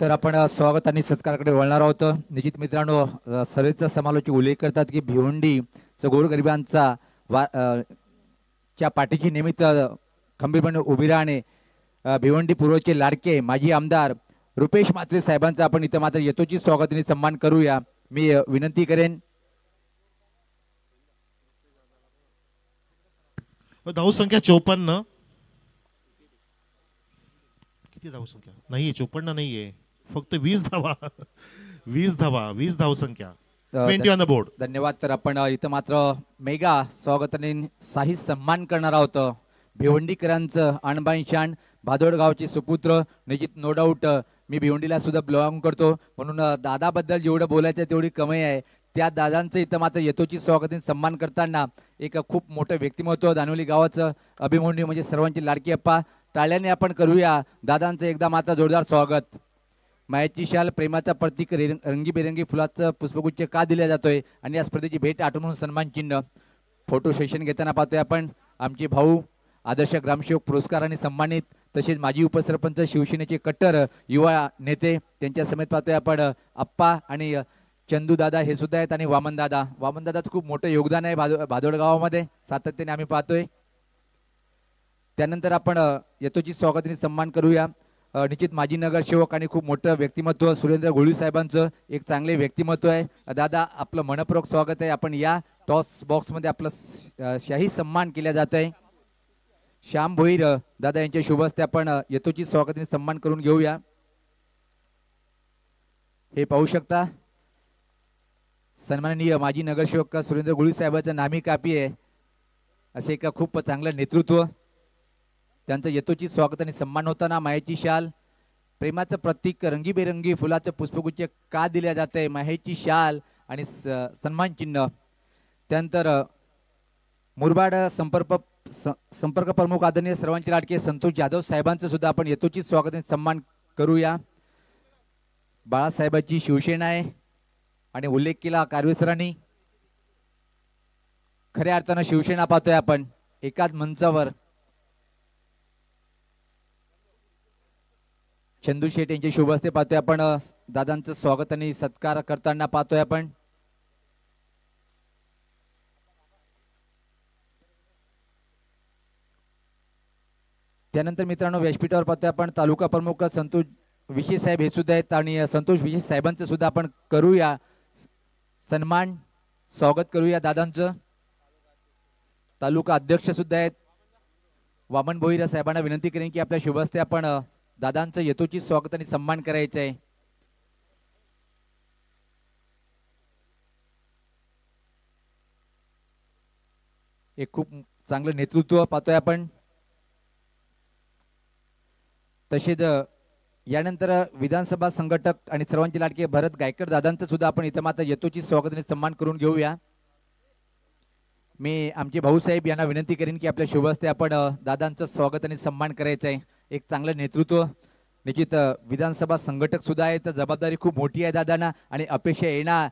तर आपण स्वागत आणि सत्काराकडे वळणार आहोत. निश्चित मित्रांनो, सर्वेचा समालोचक उल्लेख करतात की भिवंडी गोरगरिबांचा च्या पाठीची निमित्त खंबीरपणे उभी राहणे भिवंडी पूर्वचे लाडके माजी आमदार रुपेश म्हात्रे साहेबांचा आपण इथं मात्र यथोचित स्वागत आणि सन्मान करूया. मी विनंती करेन. धावसंख्या 54. किती धावसंख्या नाहीये? 54 नाहीये, फक्त 20 धावा. 20 धावसंख्या, 20 ऑन द बोर्ड. धन्यवाद. तर आपण इथं मात्र मेगा स्वागत आणि शाही सन्मान करणार आहोत भिवंडीकरांचं आणबाई शान भादोड गावचे सुपुत्र. निश्चित नो डाऊट मी भिवंडीला सुद्धा बिलॉंग करतो, म्हणून दादाबद्दल जेवढं बोलायचं तेवढी कमी आहे. त्या दादांचं इथं मात्र यथोचित स्वागत आणि सन्मान करताना एक खूप मोठं व्यक्तिमत्व दानोली गावाचं अभिमन्यू म्हणजे सर्वांची लाडकी अप्पा. टाळ्याने आपण करूया दादांचं एकदा मात्र जोरदार स्वागत. मायाची शाल प्रेमाचा प्रतीक रंगीबेरंगी फुलाचं पुष्पगुच्छ का दिला जातोय आणि या स्पर्धेची भेट आठवण म्हणून सन्मान चिन्ह. फोटो सेशन घेताना पाहतोय आपण आमचे भाऊ आदर्श ग्रामसेवक पुरस्काराने सन्मानित, तसेच माजी उपसरपंच शिवसेनेचे कट्टर युवा नेते त्यांच्या समेत पाहतोय आपण आप्पा आणि चंदू दादा हे सुद्धा आहेत, आणि वामन दादाचं खूप मोठं योगदान आहे भादोड गावामध्ये, सातत्याने आम्ही पाहतोय. त्यानंतर आपण यथोचित स्वागताने सन्मान करूया निश्चित माजी नगरसेवक आणि खूप मोठं व्यक्तिमत्व सुरेंद्र गुळवी साहेबांचं एक चांगले व्यक्तिमत्व आहे. दादा आपलं मनपूर्वक स्वागत आहे. आपण या टॉस बॉक्समध्ये आपलं शाही सन्मान केला जात आहे. श्याम भोईर दादा यांच्या शुभ हस्ते आपण यथोचित स्वागताने सन्मान करून घेऊया. हे पाहू शकता सन्माननीय माजी नगरसेवक सुरेंद्र गुळवी साहेबांचं नामी कापी आहे. असे एक खूप चांगलं नेतृत्व, त्यांचं यथोचित स्वागत आणि सन्मान होताना माहेरची शाल, प्रेमाचं प्रतीक रंगीबेरंगी फुलाचं पुष्पगुच्छ का दिल्या जाते, माहेरची शाल आणि सन्मान चिन्ह. त्यानंतर मुरबाड संपर्क प्रमुख आदरणीय सर्वांचे लाडके संतोष जाधव साहेबांचं सुद्धा आपण यथोचित स्वागत आणि सन्मान करूया. बाळासाहेबांची शिवसेना आहे आणि उल्लेख केला कारवे सरांनी. खऱ्या अर्थानं शिवसेना पाहतोय आपण एकाच मंचावर. चंदू शेठ यांचे शुभ हस्ते पाहतोय आपण. दादांचं स्वागत आणि सत्कार करताना पाहतोय आपण. त्यानंतर मित्रांनो व्यासपीठावर पाहतोय आपण तालुका प्रमुख संतोष विशेष साहेब हे सुद्धा आहेत आणि संतोष विशेष साहेबांचं सुद्धा आपण करूया सन्मान, स्वागत करूया दादांचं. तालुका अध्यक्ष सुद्धा आहेत वामन भोईर साहेबांना विनंती करेन की आपल्या शुभ हस्ते आपण दादांचं यथोचित स्वागत आणि सन्मान करायचं आहे. एक खूप चांगलं नेतृत्व पाहतोय आपण. तसेच यानंतर विधानसभा संघटक आणि सर्वांचे लाडके भरत गायकर दादांचं सुद्धा आपण इथं मात्र यथोचित स्वागत आणि सन्मान करून घेऊया. मी आमचे भाऊसाहेब यांना विनंती करेन की आपल्या शुभ हस्ते आपण दादांचं स्वागत आणि सन्मान करायचं आहे. एक चांगलं नेतृत्व, निश्चित विधानसभा संघटक सुद्धा आहे, तर जबाबदारी खूप मोठी आहे दादांना आणि अपेक्षा येणार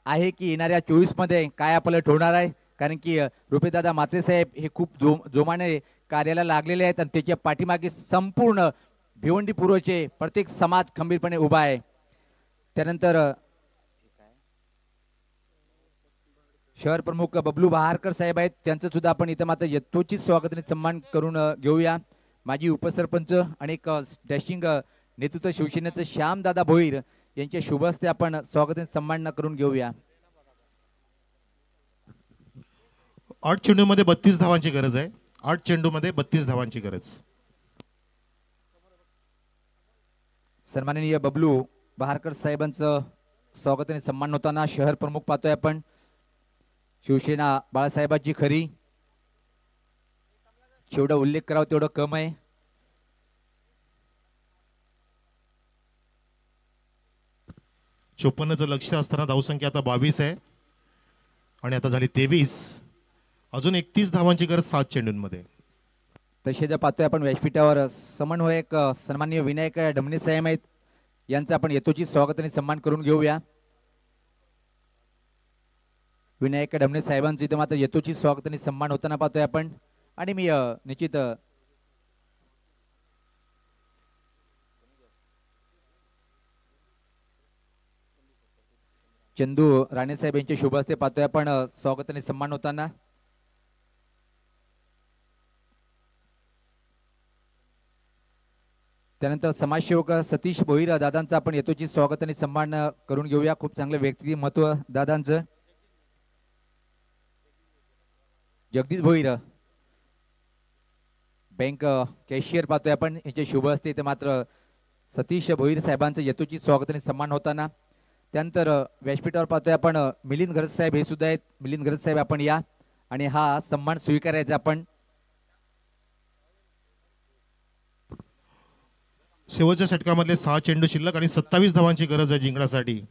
आहे की येणाऱ्या 24 मध्ये काय आपल्याला ठेवणार आहे. कारण की रुपेदादा म्हात्रे साहेब हे खूप जोमाने कार्याला लागलेले आहेत आणि त्याच्या पाठीमागे संपूर्ण भिवंडी पूर्वचे प्रत्येक समाज खंबीरपणे उभा आहे. त्यानंतर शहर प्रमुख बबलू बहारकर साहेब आहेत, त्यांचं सुद्धा आपण इथं मात्र यथोचित स्वागत आणि सन्मान करून घेऊया. माजी उपसरपंच आणि एक डॅशिंग नेतृत्व शिवसेनेचं श्यामदादा भोईर यांच्या शुभ हस्ते आपण स्वागत आणि सन्मान करून घेऊया. 8 चेंडूमध्ये 32 धावांची गरज आहे. 8 चेंडूमध्ये 32 धावांची गरज. सन्माननीय बबलू बहारकर साहेबांचं स्वागत आणि सन्मान होताना शहर प्रमुख पाहतोय आपण. शिवसेना बाळासाहेबांची खरी, जेवढा उल्लेख करावा तेवढं कम आहे. चोपन्नचं लक्ष असताना धावसंख्या आता 22 आहे आणि आता झाली 23. अजून 31 धावांची गरज 7 चेंडूंमध्ये. तसे पाहतोय आपण व्यासपीठावर समन्वयक सन्माननीय विनायक डमणे साहेब आहेत, यांचं आपण यथोचित स्वागत आणि सन्मान करून घेऊया. विनायक डमणे साहेबांचं इथं मात्र यथोचित स्वागत आणि सन्मान होताना पाहतोय आपण. आणि मी निश्चित चंदू राणे साहेब यांचे शुभ हस्ते पाहतोय आपण स्वागत आणि सन्मान होताना. त्यानंतर समाजसेवक सतीश भोईर दादांचं आपण यथोचित स्वागत आणि सन्मान करून घेऊया. खूप चांगलं व्यक्तिमत्व दादांचं. जगदीश भोईर बँक कॅशियर पाहतोय आपण, यांचे शुभ हस्ते ते मात्र सतीश भोईर साहेबांचं यथोचित स्वागत आणि सन्मान होताना. त्यानंतर व्यासपीठावर पाहतोय आपण मिलिंद घरत साहेब हे सुद्धा आहेत. मिलिंद घरत साहेब आपण या आणि हा सन्मान स्वीकारायचा आपण. शेवटच्या षटकामधले 6 चेंडू शिल्लक आणि 27 धावांची गरज आहे जिंकण्यासाठी.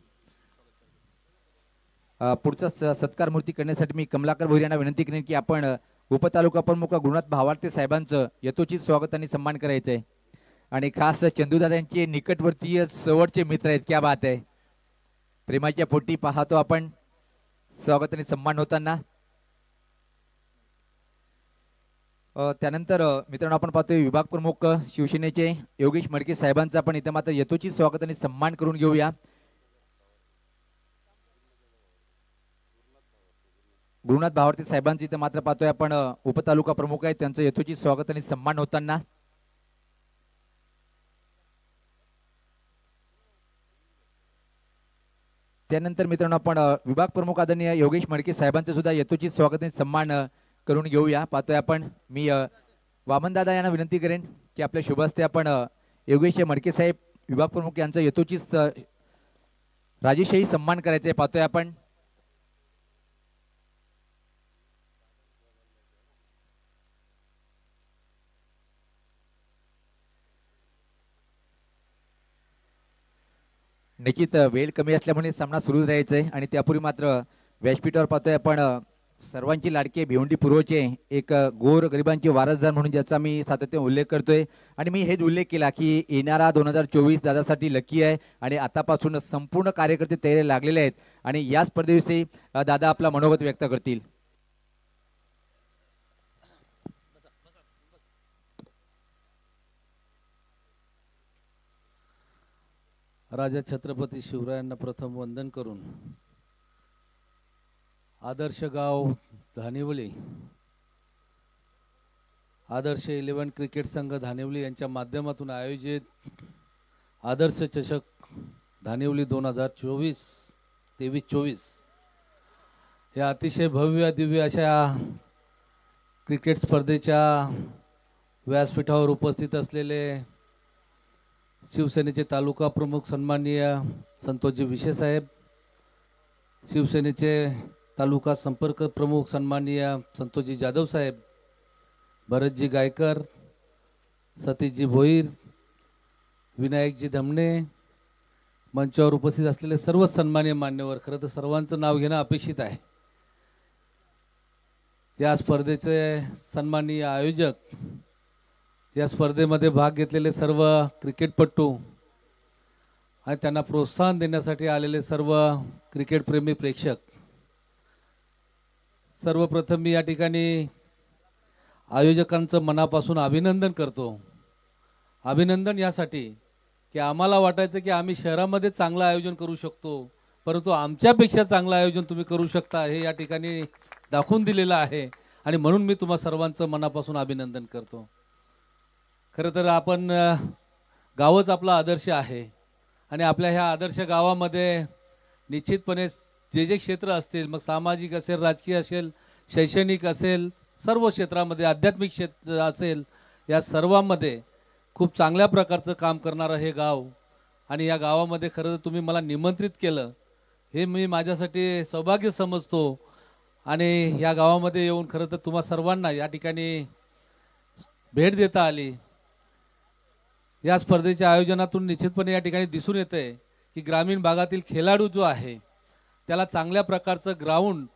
पुढचा सत्कार मूर्ती करण्यासाठी मी कमलाकर भोईर यांना विनंती करेन की आपण उपतालुका प्रमुख गुरुनाथ भावार्ते साहेबांचं यथोचित स्वागत आणि सन्मान करायचं आहे. आणि खास चंदूदादा यांचे निकटवर्तीय सवडचे मित्र आहेत. क्या बात आहे. प्रेमाच्या पोटी पाहतो आपण स्वागत आणि सन्मान होताना. त्यानंतर मित्रांनो आपण पाहतोय विभाग प्रमुख शिवसेनेचे योगेश मडके साहेबांचं आपण इथं मात्र यथोचित स्वागत आणि सन्मान करून घेऊया. गुरुनाथ भावार्ते साहेबांचं इथं मात्र पाहतोय आपण उपतालुका प्रमुख आहेत, त्यांचं यथोचित स्वागत आणि सन्मान होताना. त्यानंतर मित्रांनो आपण विभाग प्रमुख आदरणीय योगेश मडके साहेबांचं सुद्धा यथोचित स्वागत आणि सन्मान करून घेऊया. पाहतोय आपण. मी वामनदादा यांना विनंती करेन की आपल्या शुभ हस्ते आपण योगेश मडके साहेब विभाग प्रमुख यांचं यथोचित राजेशाही सन्मान करायचं आहे. पाहतोय आपण. निश्चित वेळ कमी असल्यामुळे सामना सुरू राहायचा आहे आणि त्यापूर्वी मात्र व्यासपीठावर पाहतोय आपण सर्वांची लाडके भिवंडी पूर्वचे एक गोर गरिबांचे वारसदार म्हणून ज्याचा मी सातत्याने उल्लेख करतोय आणि मी हेच उल्लेख केला की येणारा 2024 दादासाठी लकी आहे आणि आतापासून संपूर्ण कार्यकर्ते तयारी लागलेले आहेत आणि या स्पर्धेविषयी दादा आपला मनोगत व्यक्त करतील. राजा छत्रपती शिवरायांना प्रथम वंदन करून आदर्श गाव धानिवली, आदर्श 11 क्रिकेट संघ धानिवली यांच्या माध्यमातून आयोजित आदर्श चषक धानिवली 2023-24 या अतिशय भव्य दिव्य अशा क्रिकेट स्पर्धेच्या व्यासपीठावर उपस्थित असलेले शिवसेनेचे तालुका प्रमुख सन्माननीय संतोषजी विशे साहेब, शिवसेनेचे तालुका संपर्क प्रमुख सन्माननीय संतोषजी जाधव साहेब, भरतजी गायकर, सतीशजी भोईर, विनायकजी धमणे, मंचावर उपस्थित असलेले सर्व सन्माननीय मान्यवर, खरं तर सर्वांचं नाव घेणं अपेक्षित आहे. या स्पर्धेचे सन्माननीय आयोजक, या स्पर्धेमध्ये भाग घेतलेले सर्व क्रिकेटपटू आणि त्यांना प्रोत्साहन देण्यासाठी आलेले सर्व क्रिकेटप्रेमी प्रेक्षक, सर्वप्रथम मी या ठिकाणी आयोजकांचं मनापासून अभिनंदन करतो. अभिनंदन यासाठी की आम्हाला वाटायचं की आम्ही शहरामध्ये चांगलं आयोजन करू शकतो, परंतु आमच्यापेक्षा चांगलं आयोजन तुम्ही करू शकता हे या ठिकाणी दाखवून दिलेलं आहे आणि म्हणून मी तुम्हा सर्वांचं मनापासून अभिनंदन करतो. खरं तर आपण गावच आपला आदर्श आहे आणि आपल्या ह्या आदर्श गावामध्ये निश्चितपणे जे जे क्षेत्र असतील, मग सामाजिक असेल, राजकीय असेल, शैक्षणिक असेल, सर्व क्षेत्रामध्ये, आध्यात्मिक क्षेत्र असेल, या सर्वांमध्ये खूप चांगल्या प्रकारचं काम करणारं हे गाव आणि या गावामध्ये खरं तर तुम्ही मला निमंत्रित केलं हे मी माझ्यासाठी सौभाग्य समजतो आणि या गावामध्ये येऊन खरं तर तुम्हा सर्वांना या ठिकाणी भेट देता आली. या स्पर्धेच्या आयोजनातून निश्चितपणे या ठिकाणी दिसून येते की ग्रामीण भागातील खेळाडू जो आहे त्याला चांगल्या प्रकारचं ग्राउंड